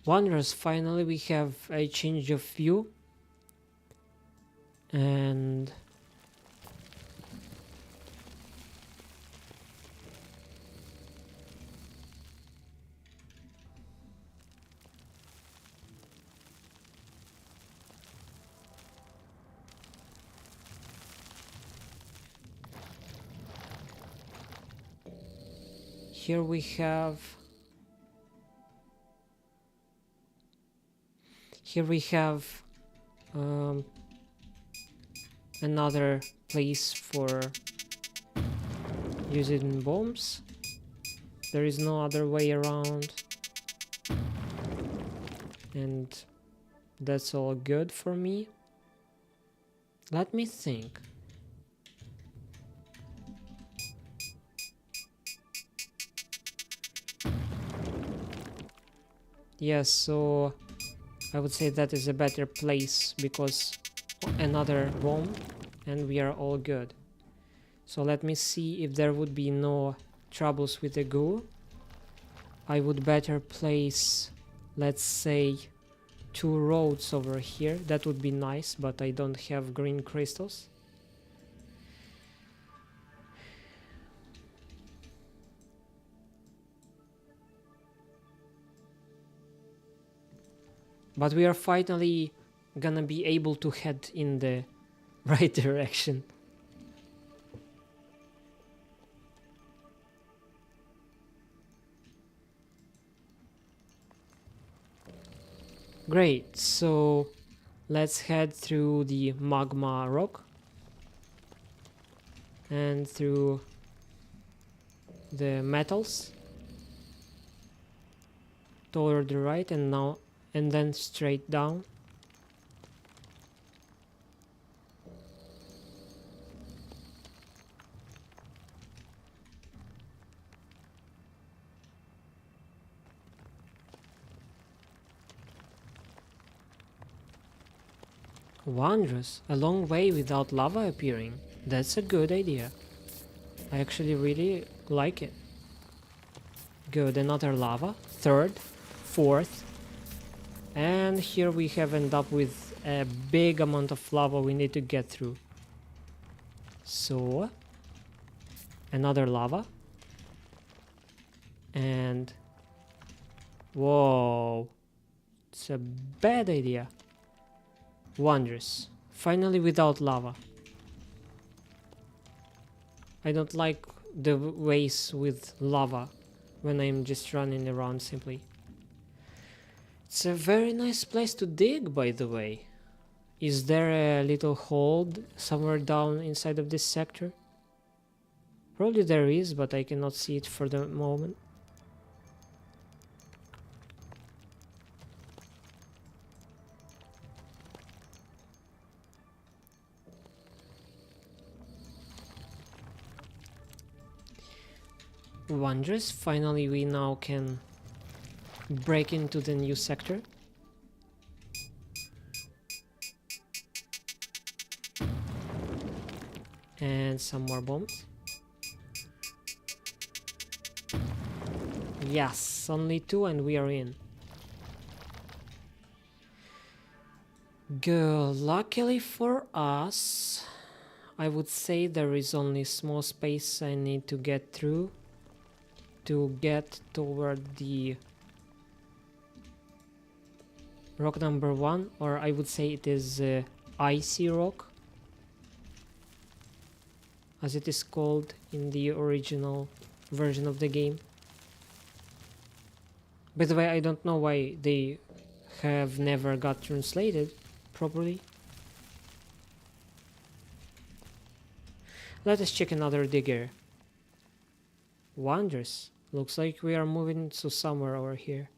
Wondrous, finally we have a change of view. And here we have another place for using bombs. There is no other way around, and that's all good for me. Let me think. Yes, so I would say that is a better place, because another bomb and we are all good. So let me see if there would be no troubles with the goo. I would better place, let's say, 2 roads over here. That would be nice, but I don't have green crystals. But we are finally gonna be able to head in the right direction. Great, so let's head through the magma rock and through the metals toward the right, and then straight down. Wondrous, a long way without lava appearing. That's a good idea. I actually really like it. Good, another lava. Third, fourth. And here we have ended up with a big amount of lava we need to get through. So, another lava. And, whoa, it's a bad idea. Wondrous, finally without lava. I don't like the ways with lava when I'm just running around simply. It's a very nice place to dig, by the way. Is there a little hole somewhere down inside of this sector? Probably there is, but I cannot see it for the moment. Wondrous, finally we now can break into the new sector. And some more bombs. Yes, only 2 and we are in. Good. Luckily for us, I would say there is only small space I need to get through to get toward the rock number 1, or I would say it is icy rock, as it is called in the original version of the game. By the way, I don't know why they have never got translated properly. Let us check another digger. Wondrous. Looks like we are moving to somewhere over here.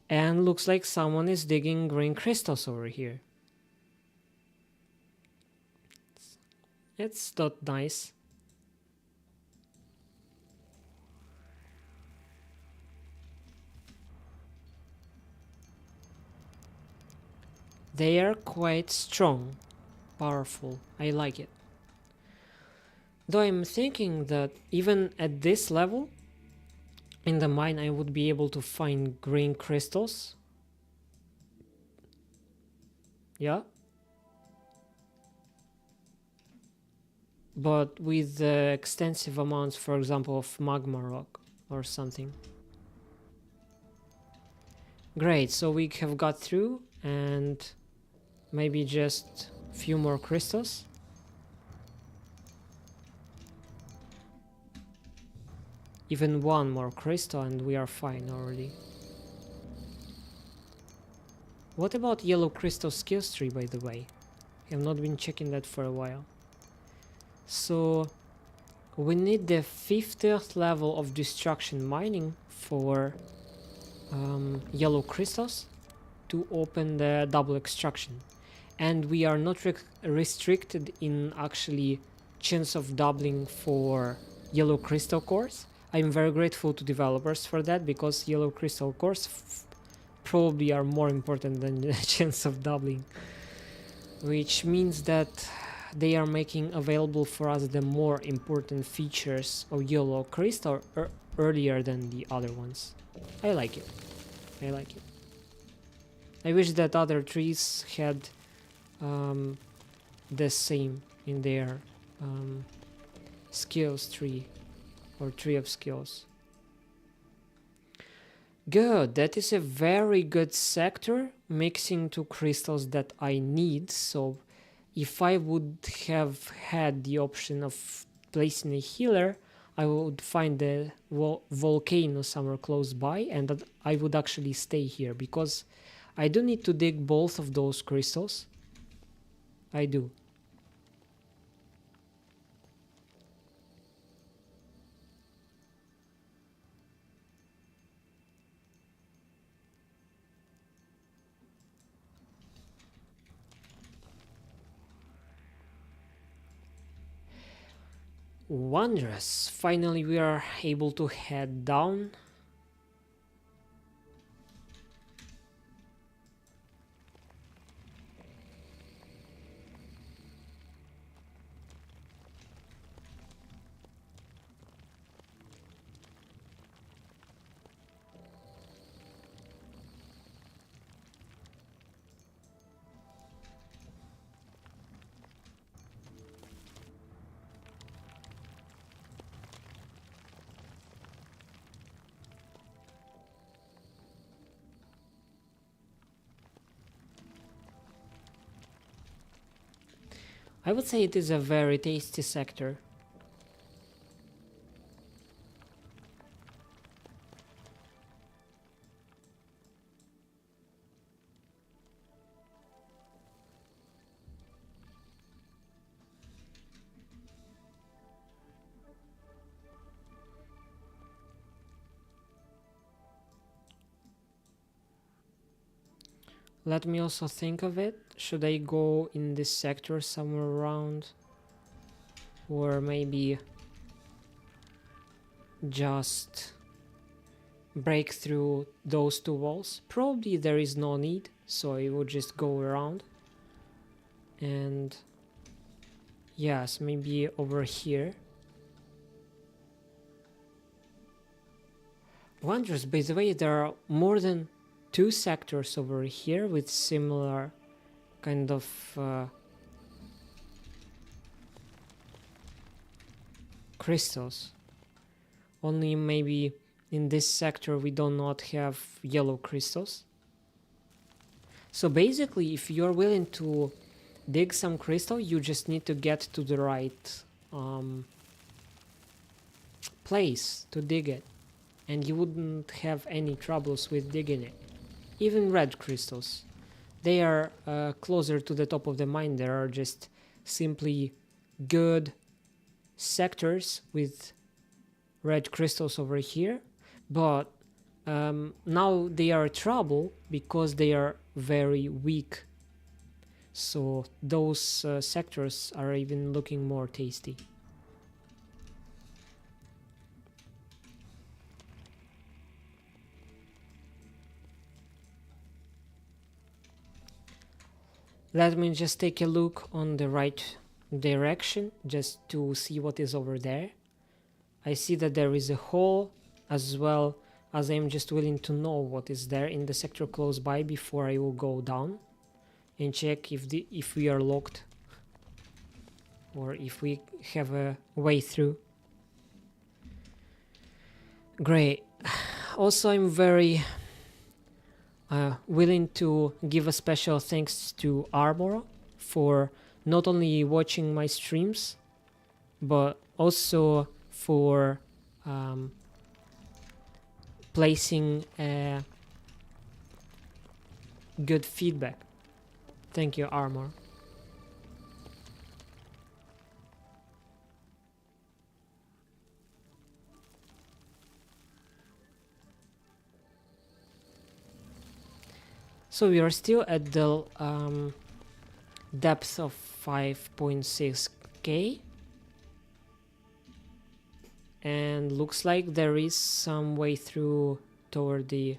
And looks like someone is digging green crystals over here. It's not nice. They are quite strong, powerful. I like it. Though I'm thinking that even at this level, in the mine I would be able to find green crystals. Yeah. But with extensive amounts, for example, of magma rock or something. Great, so we have got through, and maybe just a few more crystals. Even one more crystal and we are fine already. What about yellow crystal skills tree, by the way? I have not been checking that for a while. So we need the 50th level of destruction mining for yellow crystals to open the double extraction. And we are not restricted in actually chance of doubling for yellow crystal cores. I'm very grateful to developers for that, because yellow crystal cores probably are more important than the chance of doubling, which means that they are making available for us the more important features of yellow crystal earlier than the other ones. I like it. I like it. I wish that other trees had the same in their skills tree or tree of skills. Good, that is a very good sector, mixing two crystals that I need. So if I would have had the option of placing a healer, I would find the volcano somewhere close by, and I would actually stay here, because I do need to dig both of those crystals. I do. Wondrous. Finally we are able to head down. I would say it is a very tasty sector. Let me also think of it. Should I go in this sector somewhere around? Or maybe just break through those two walls? Probably there is no need, so I would just go around. And yes, maybe over here. Wondrous, by the way, there are more than 2 sectors over here with similar kind of crystals. Only maybe in this sector we do not have yellow crystals. So basically, if you're willing to dig some crystal, you just need to get to the right place to dig it, and you wouldn't have any troubles with digging it. Even red crystals, they are closer to the top of the mine. There are just simply good sectors with red crystals over here, but now they are trouble because they are very weak. So those sectors are even looking more tasty. Let me just take a look on the right direction just to see what is over there. I see that there is a hole as well as I'm just willing to know what is there in the sector close by before I will go down and check if we are locked or if we have a way through. Great. Also, I'm very willing to give a special thanks to Arbor for not only watching my streams, but also for placing good feedback. Thank you, Armor. So we are still at the depth of 5.6k, and looks like there is some way through toward the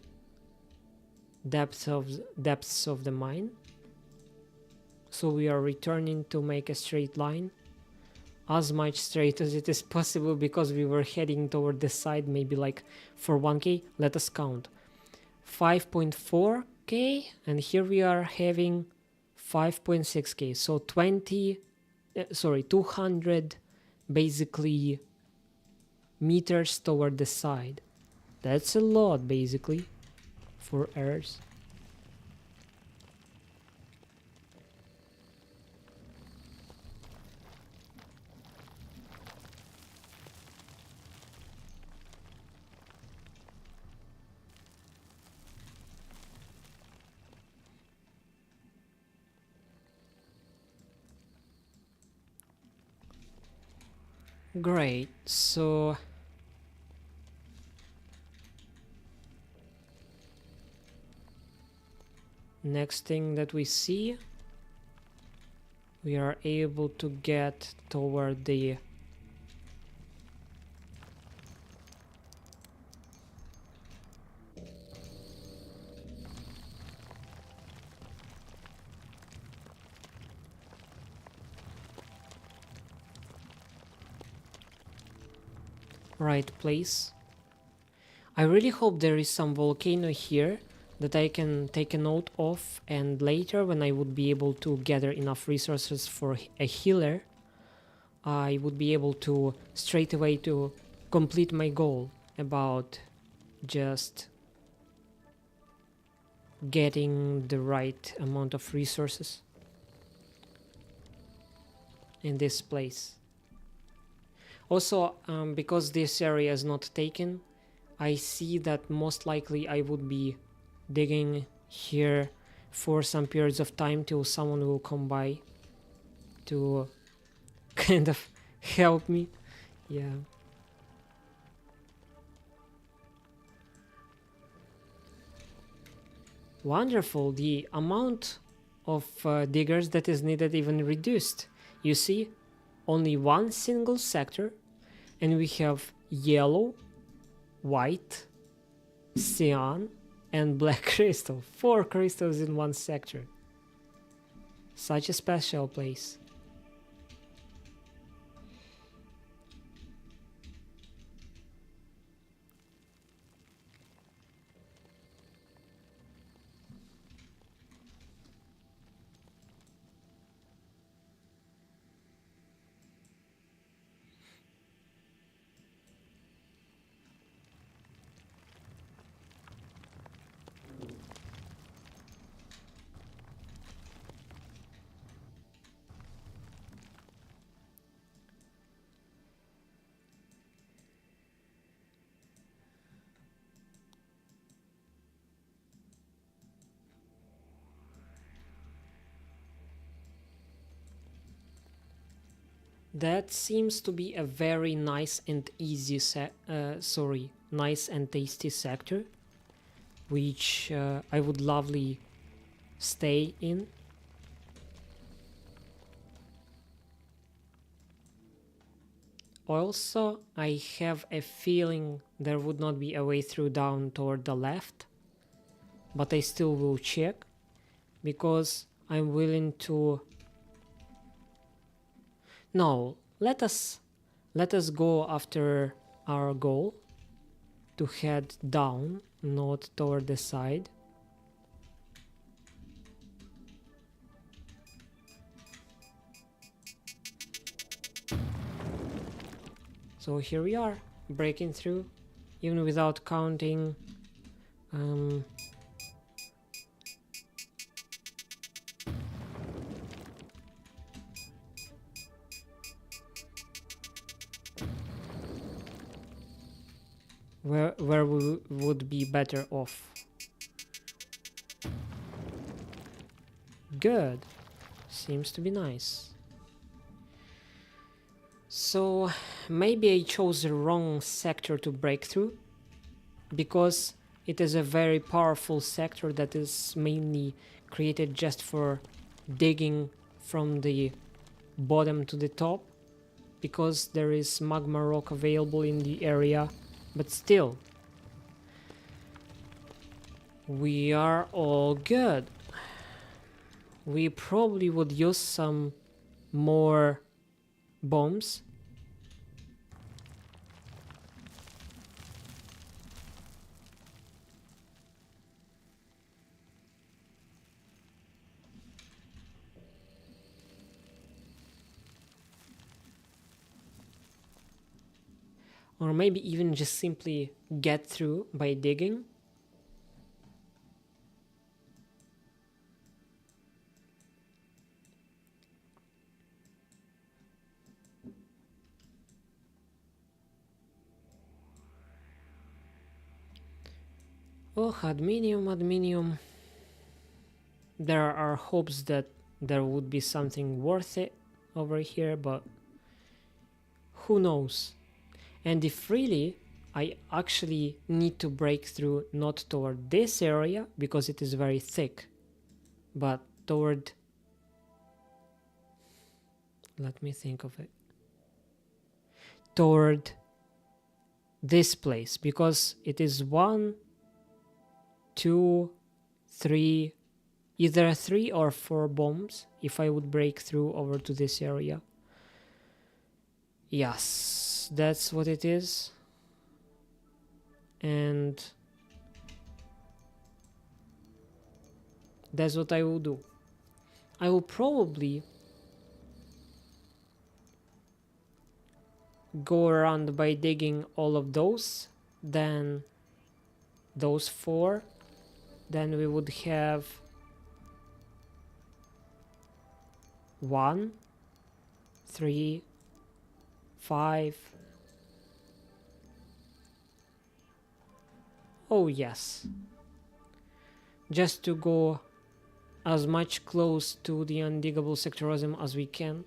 depths of the mine. So we are returning to make a straight line, as much straight as it is possible, because we were heading toward the side, maybe like for 1k. Let us count 5.4k, and here we are having 5.6k, so 200 basically meters toward the side. That's a lot basically for ERZ. Great, so next thing that we see, we are able to get toward the right place. I really hope there is some volcano here that I can take a note of, and later when I would be able to gather enough resources for a healer, I would be able to straight away to complete my goal about just getting the right amount of resources in this place. Also, because this area is not taken, I see that most likely I would be digging here for some periods of time till someone will come by to kind of help me. Yeah. Wonderful. The amount of diggers that is needed even reduced. You see, only one single sector, and we have yellow, white, cyan, and black crystal. 4 crystals in one sector. Such a special place. That seems to be a very nice and easy nice and tasty sector, which I would lovely stay in. Also, I have a feeling there would not be a way through down toward the left, but I still will check, because I'm willing to... No, let us go after our goal, to head down, not toward the side. So here we are, breaking through, even without counting where we would be better off. Good. Seems to be nice. So maybe I chose the wrong sector to break through, because it is a very powerful sector that is mainly created just for digging from the bottom to the top, because there is magma rock available in the area. But still, we are all good. We probably would use some more bombs. Or maybe even just simply get through by digging. Oh, adminium. There are hopes that there would be something worth it over here, but who knows? And if really I actually need to break through not toward this area because it is very thick, but toward, let me think of it, toward this place, because it is 1, 2, 3, either 3 or 4 bombs if I would break through over to this area. Yes, that's what it is. And that's what I will do. I will probably go around by digging all of those, then those 4, then we would have 1, 3, 5. Oh yes, just to go as much close to the undiggable sectorosm as we can.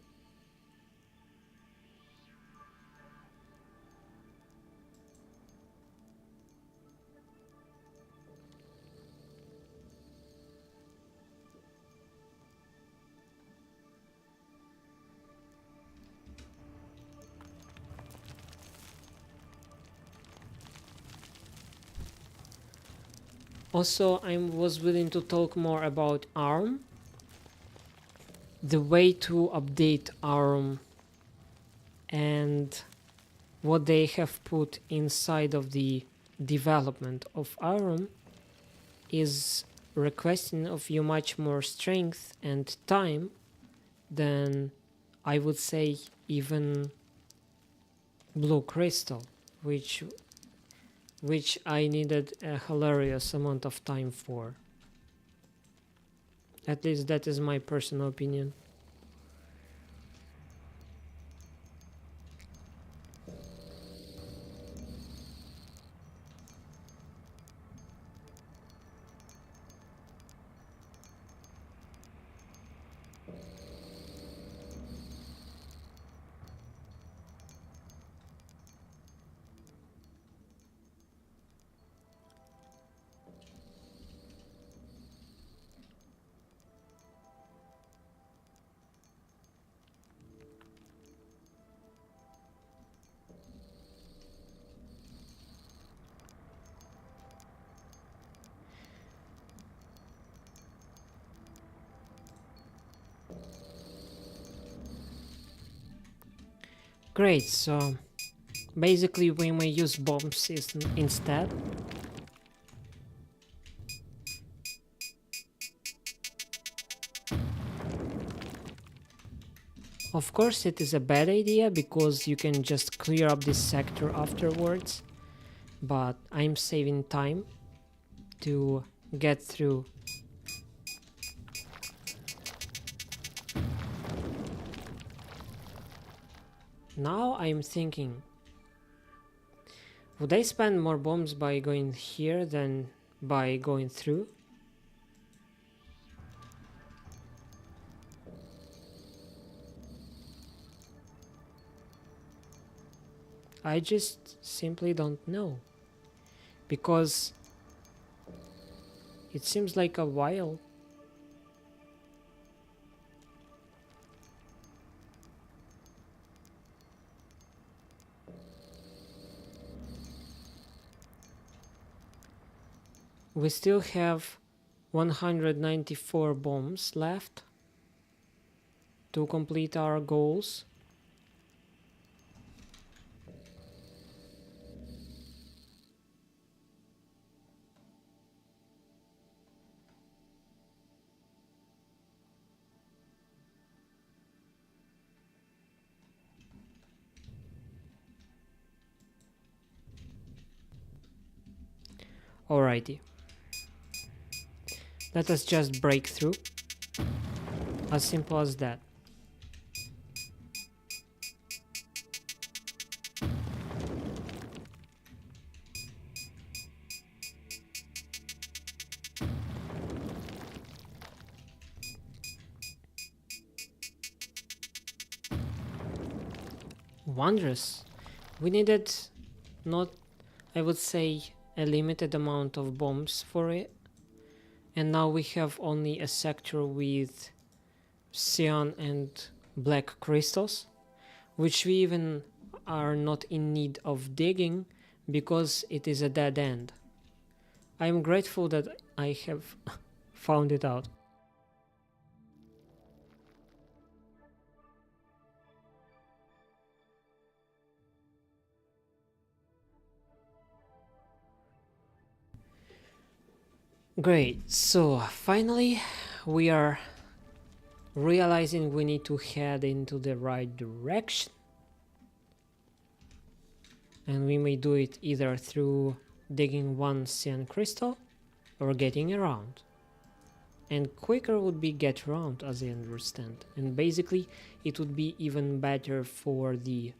Also, I was willing to talk more about ARM. The way to update ARM and what they have put inside of the development of ARM is requesting of you much more strength and time than, I would say, even blue crystal, which I needed a hilarious amount of time for. At least that is my personal opinion. Great, so Basically, we may use bombs instead. Of course, it is a bad idea because you can just clear up this sector afterwards, but I'm saving time to get through. Now I'm thinking, would I spend more bombs by going here than by going through? I just simply don't know, because it seems like a while. We still have 194 bombs left to complete our goals. Alrighty. Let us just break through. As simple as that. Wondrous. We needed not, I would say, a limited amount of bombs for it. And now we have only a sector with cyan and black crystals, which we even are not in need of digging because it is a dead end. I am grateful that I have found it out. Great, so finally we are realizing we need to head into the right direction, and we may do it either through digging one cyan crystal or getting around. And quicker would be get around, as I understand, and basically it would be even better for the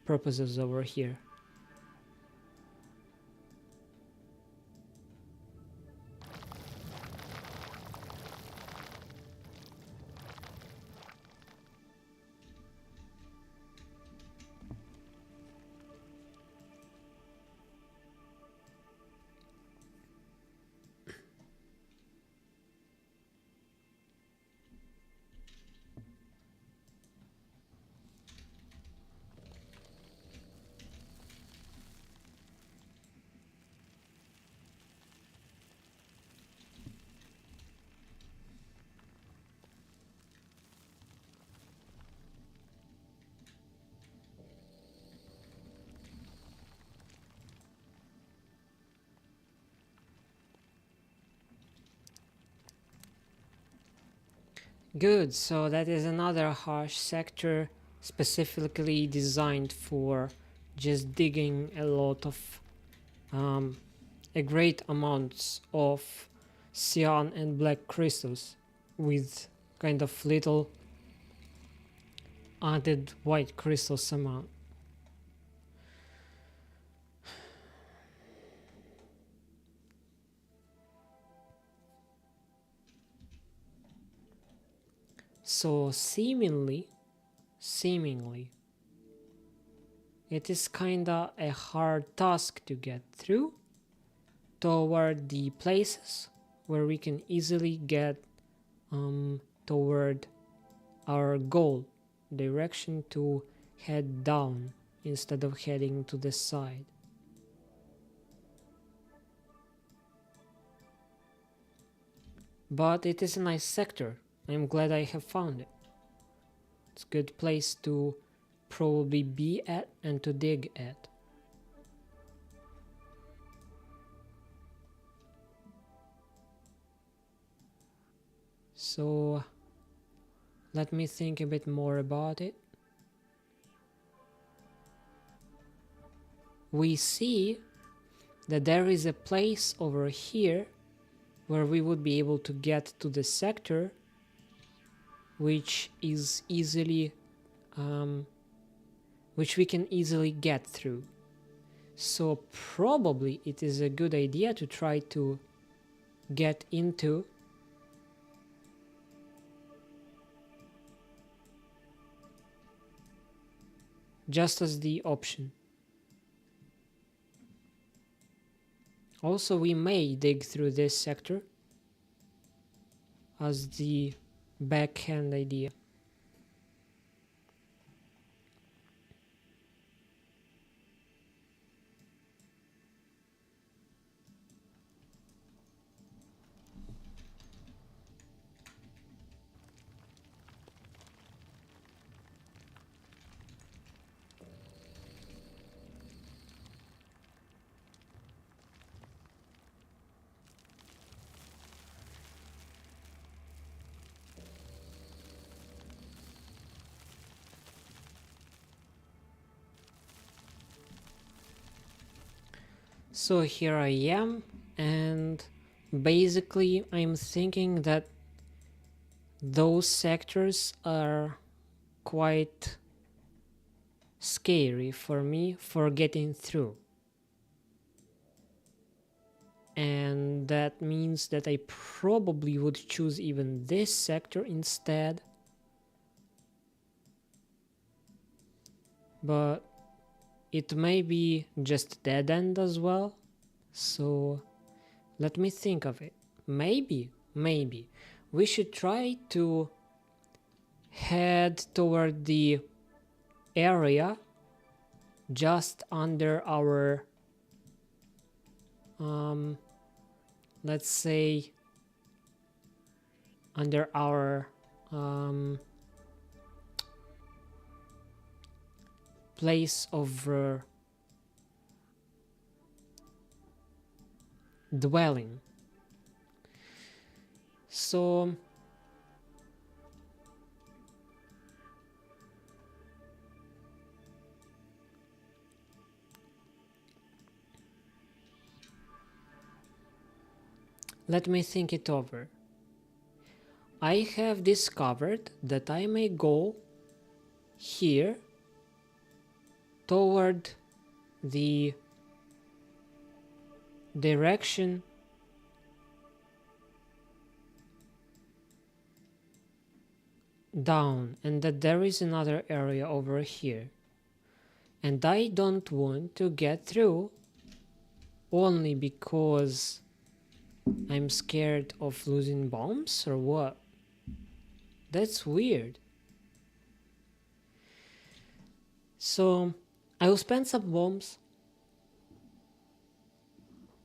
purposes over here. Good, so that is another harsh sector specifically designed for just digging a lot of a great amounts of cyan and black crystals with kind of little added white crystals amount. So seemingly, it is kinda a hard task to get through toward the places where we can easily get toward our goal direction to head down instead of heading to the side. But it is a nice sector. I'm glad I have found it. It's a good place to probably be at and to dig at. So let me think a bit more about it. We see that there is a place over here where we would be able to get to the sector, which is easily which we can easily get through. So probably it is a good idea to try to get into just as the option. Also, we may dig through this sector as the backhand idea. So here I am, and basically I'm thinking that those sectors are quite scary for me for getting through. And that means that I probably would choose even this sector instead. But it may be just dead end as well. So let me think of it. Maybe we should try to head toward the area just under our let's say under our place of dwelling. So let me think it over. I have discovered that I may go here toward the direction down, and that there is another area over here, and I don't want to get through only because I'm scared of losing bombs, or what? That's weird. So I will spend some bombs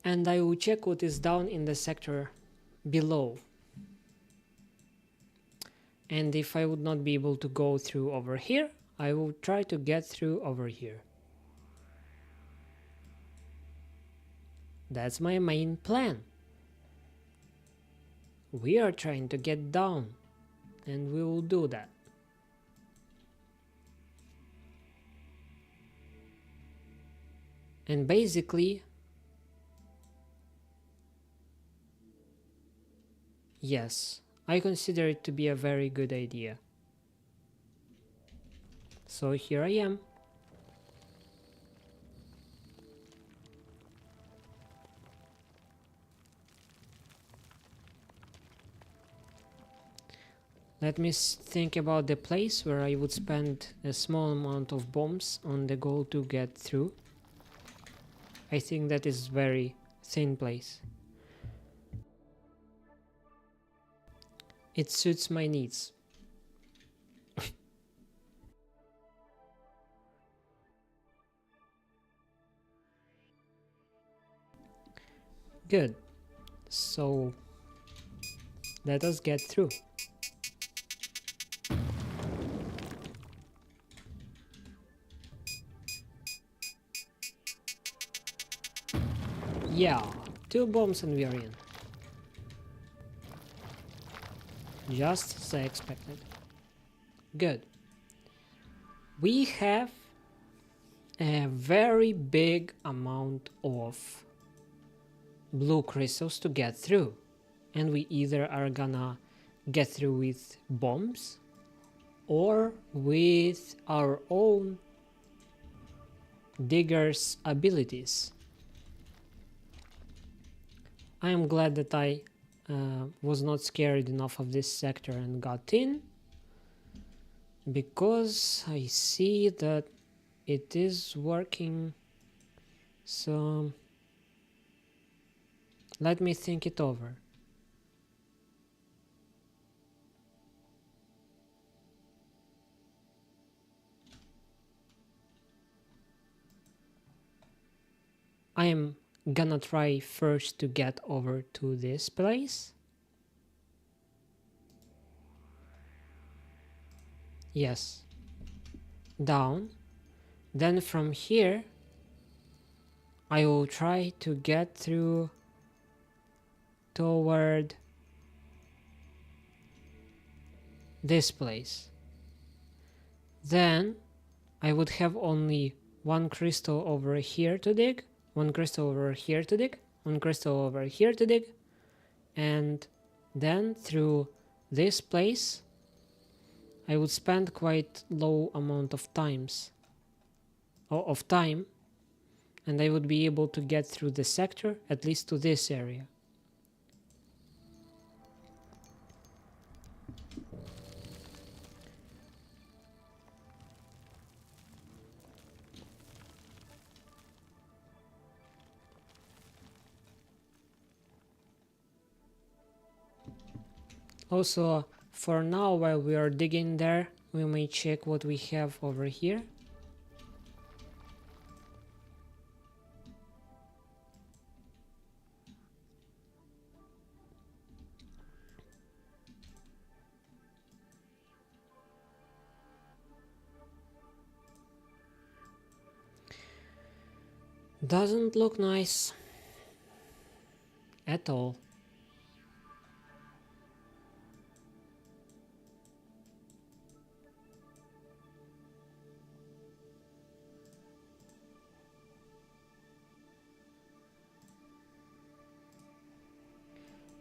and I will check what is down in the sector below. And if I would not be able to go through over here, I will try to get through over here. That's my main plan. We are trying to get down, and we will do that. And basically, yes, I consider it to be a very good idea. So here I am. Let me think about the place where I would spend a small amount of bombs on the goal to get through. I think that is very thin place. It suits my needs. Good. So let us get through. Yeah, 2 bombs and we are in. Just as I expected. Good. We have a very big amount of blue crystals to get through. And we either are gonna get through with bombs or with our own digger's abilities. I am glad that I was not scared enough of this sector and got in, because I see that it is working. So let me think it over. I am gonna try first to get over to this place. Yes. Down. Then from here I will try to get through toward this place. Then I would have only 1 crystal over here to dig, 1 crystal over here to dig, 1 crystal over here to dig, and then through this place I would spend quite low amount of time, and I would be able to get through the sector at least to this area. Also, for now, while we are digging there, we may check what we have over here. Doesn't look nice at all.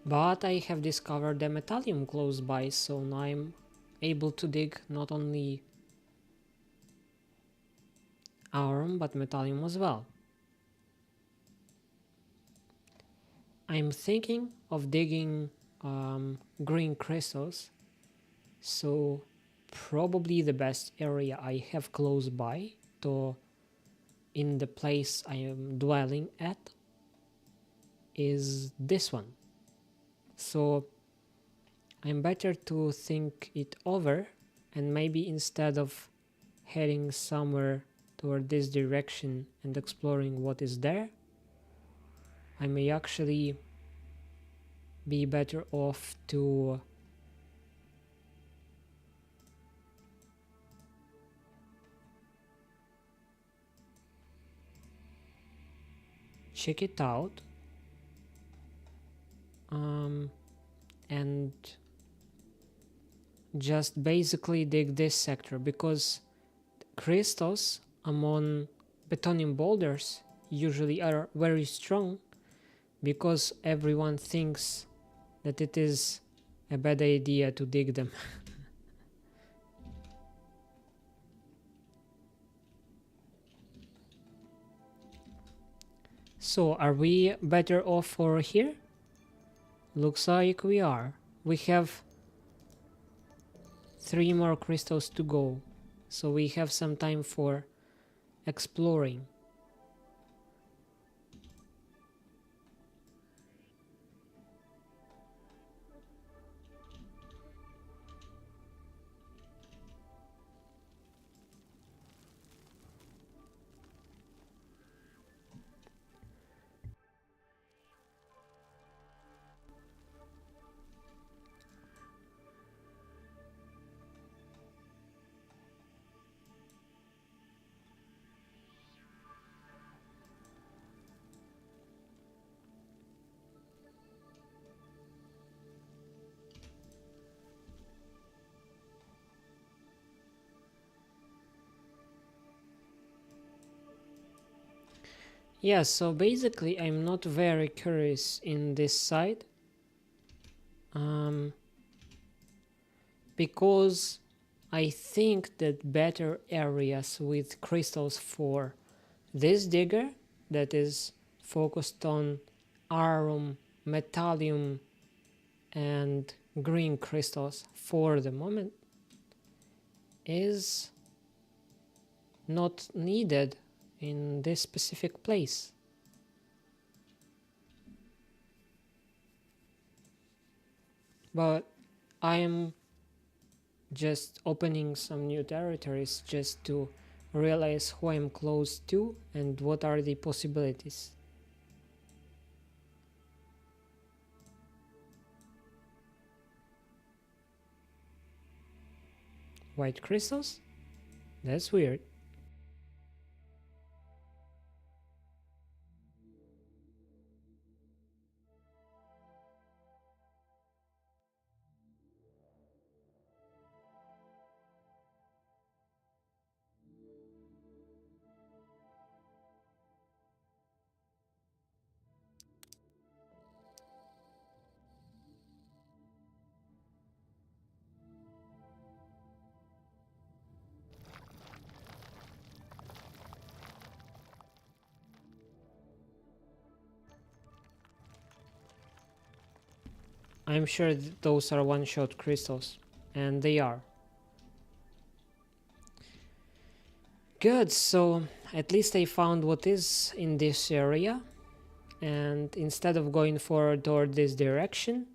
But I have discovered the metallium close by, so now I'm able to dig not only iron but metallium as well. I'm thinking of digging green crystals, so probably the best area I have close by to in the place I am dwelling at is this one. So I'm better to think it over, and maybe instead of heading somewhere toward this direction and exploring what is there, I may actually be better off to check it out and just basically dig this sector, because crystals among betoonium boulders usually are very strong, because everyone thinks that it is a bad idea to dig them. So are we better off for here? Looks like we are. We have 3 more crystals to go, so we have some time for exploring. Yeah, so basically I'm not very curious in this side. Because I think that better areas with crystals for this digger that is focused on arum, metallium, and green crystals for the moment is not needed in this specific place. But I am just opening some new territories just to realize who I'm close to and what are the possibilities. White crystals? That's weird. I'm sure those are one-shot crystals, and they are. Good, so at least I found what is in this area, and instead of going forward toward this direction,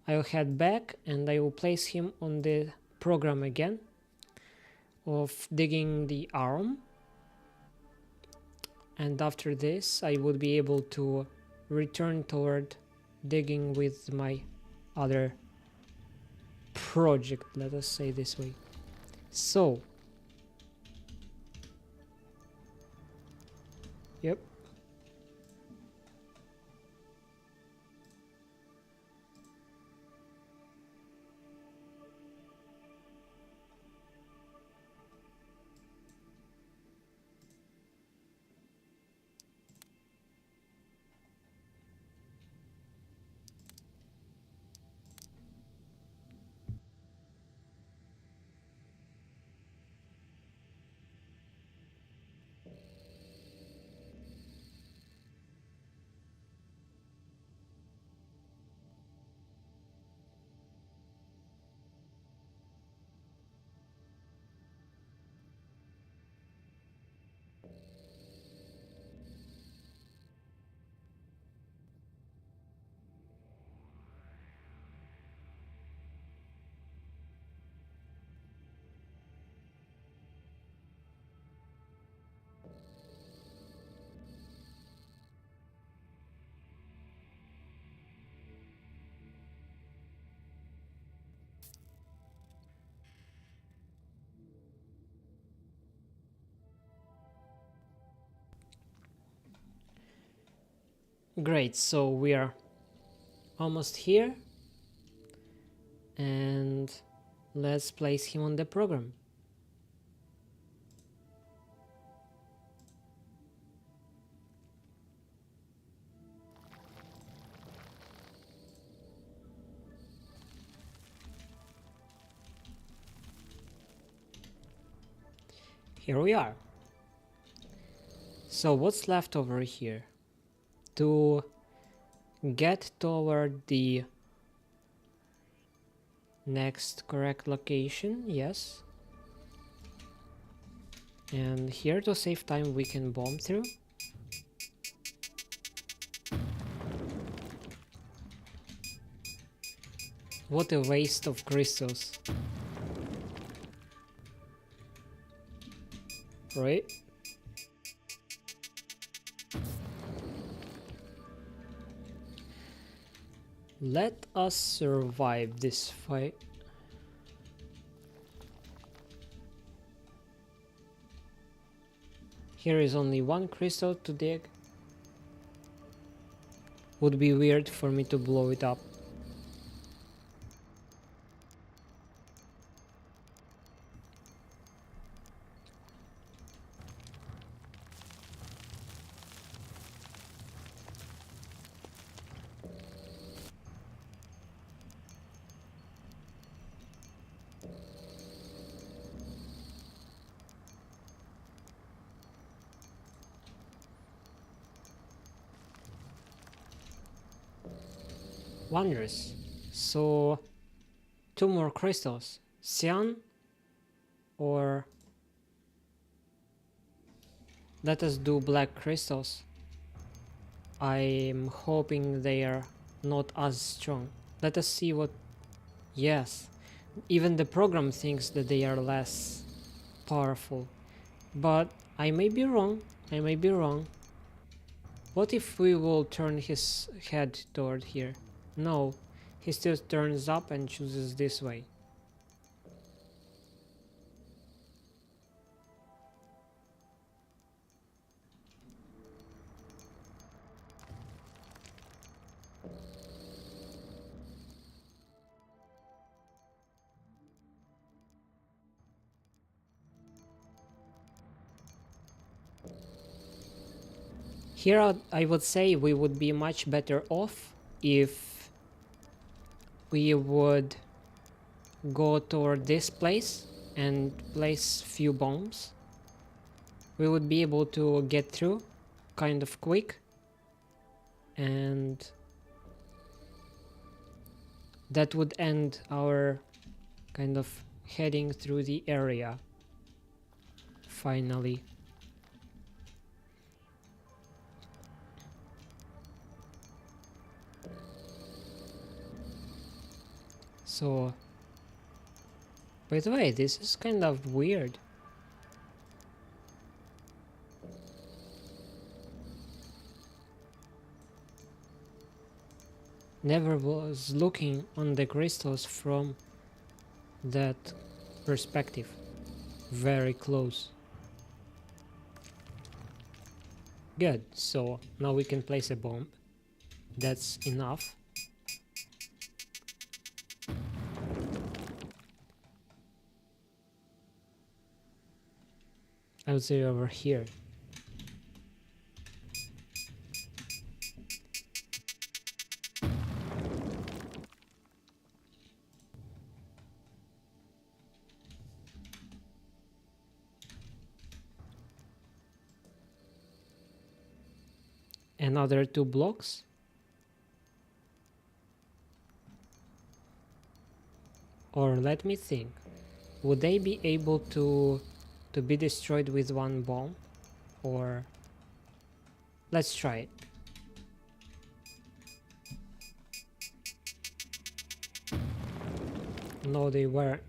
I will head back and I will place him on the program again of digging the arm, and after this I would be able to return toward digging with my other project, let us say this way. So, yep. Great, so we are almost here, and let's place him on the program. Here we are. So what's left over here? To get toward the next correct location, yes. And here to save time we can bomb through. What a waste of crystals. Right? Let us survive this fight. Here is only one crystal to dig. Would be weird for me to blow it up. Wondrous. So 2 more crystals. Cyan or let us do black crystals. I'm hoping they are not as strong. Let us see what... Yes, even the program thinks that they are less powerful. But I may be wrong. I may be wrong. What if we will turn his head toward here? No, he still turns up and chooses this way. Here I would say we would be much better off if we would go toward this place and place few bombs. We would be able to get through kind of quick, and that would end our kind of heading through the area finally. So, by the way, this is kind of weird. Never was looking on the crystals from that perspective. Very close. Good, so now we can place a bomb. That's enough. I would say over here. Another 2 blocks. Or let me think. Would they be able to be destroyed with 1 bomb? Or let's try it. No, they weren't.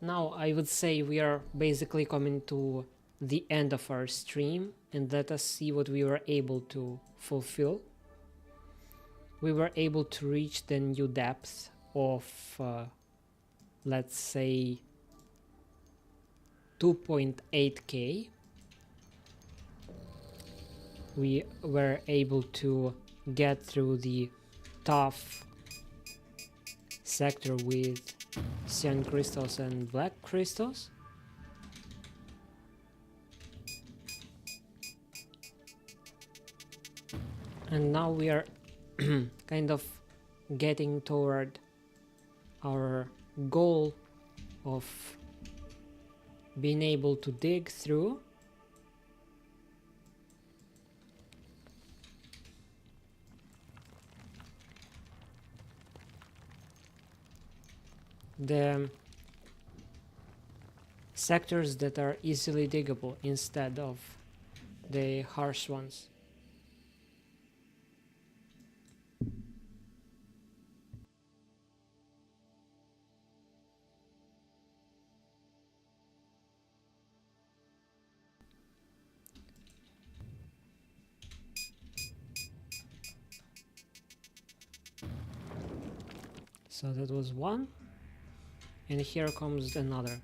Now I would say we are basically coming to the end of our stream, and let us see what we were able to fulfill. We were able to reach the new depth of let's say 2.8k. We were able to get through the tough sector with cyan crystals and black crystals. And now we are kind of getting toward our goal of being able to dig through the sectors that are easily diggable instead of the harsh ones. So that was one, and here comes another.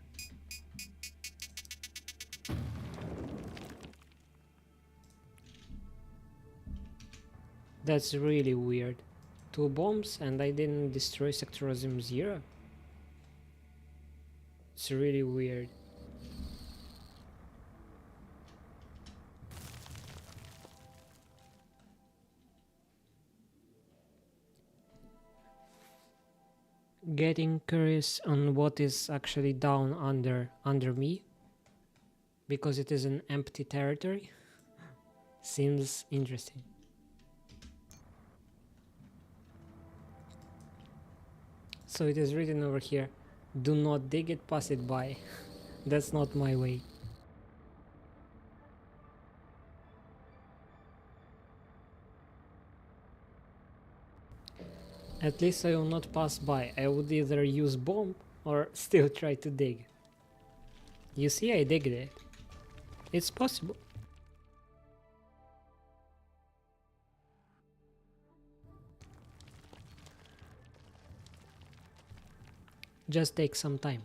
That's really weird. 2 bombs and I didn't destroy Sectorism 0. It's really weird. Getting curious on what is actually down under me, because it is an empty territory. Seems interesting. So it is written over here, do not dig it, pass it by. That's not my way. At least I will not pass by. I would either use bomb or still try to dig. You see, I digged it. It's possible. Just take some time.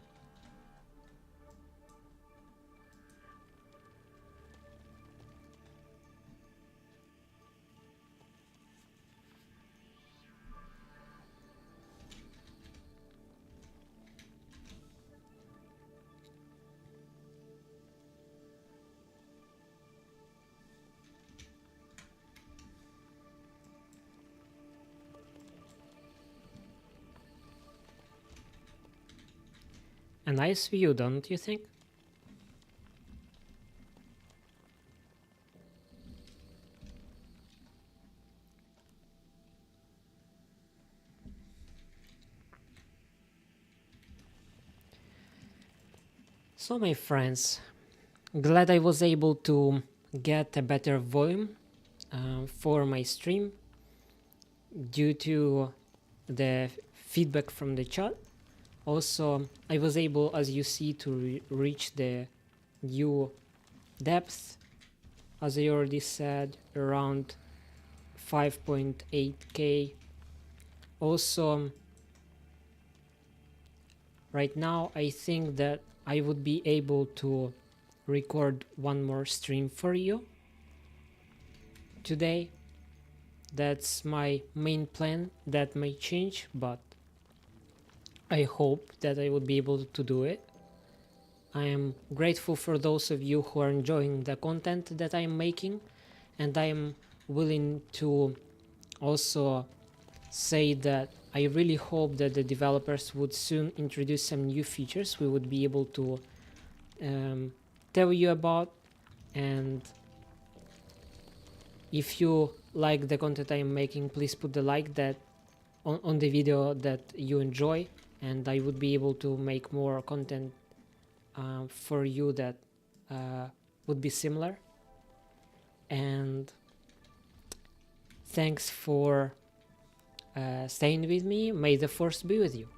A nice view, don't you think? So my friends, glad I was able to get a better volume for my stream due to the feedback from the chat. Also, I was able, as you see, to reach the new depth, as I already said, around 5.8k. Also, right now I think that I would be able to record one more stream for you today. That's my main plan. That may change, but I hope that I would be able to do it. I am grateful for those of you who are enjoying the content that I am making, and I am willing to also say that I really hope that the developers would soon introduce some new features we would be able to tell you about. And if you like the content I am making, please put the like that on the video that you enjoy, and I would be able to make more content for you that would be similar. And thanks for staying with me. May the force be with you.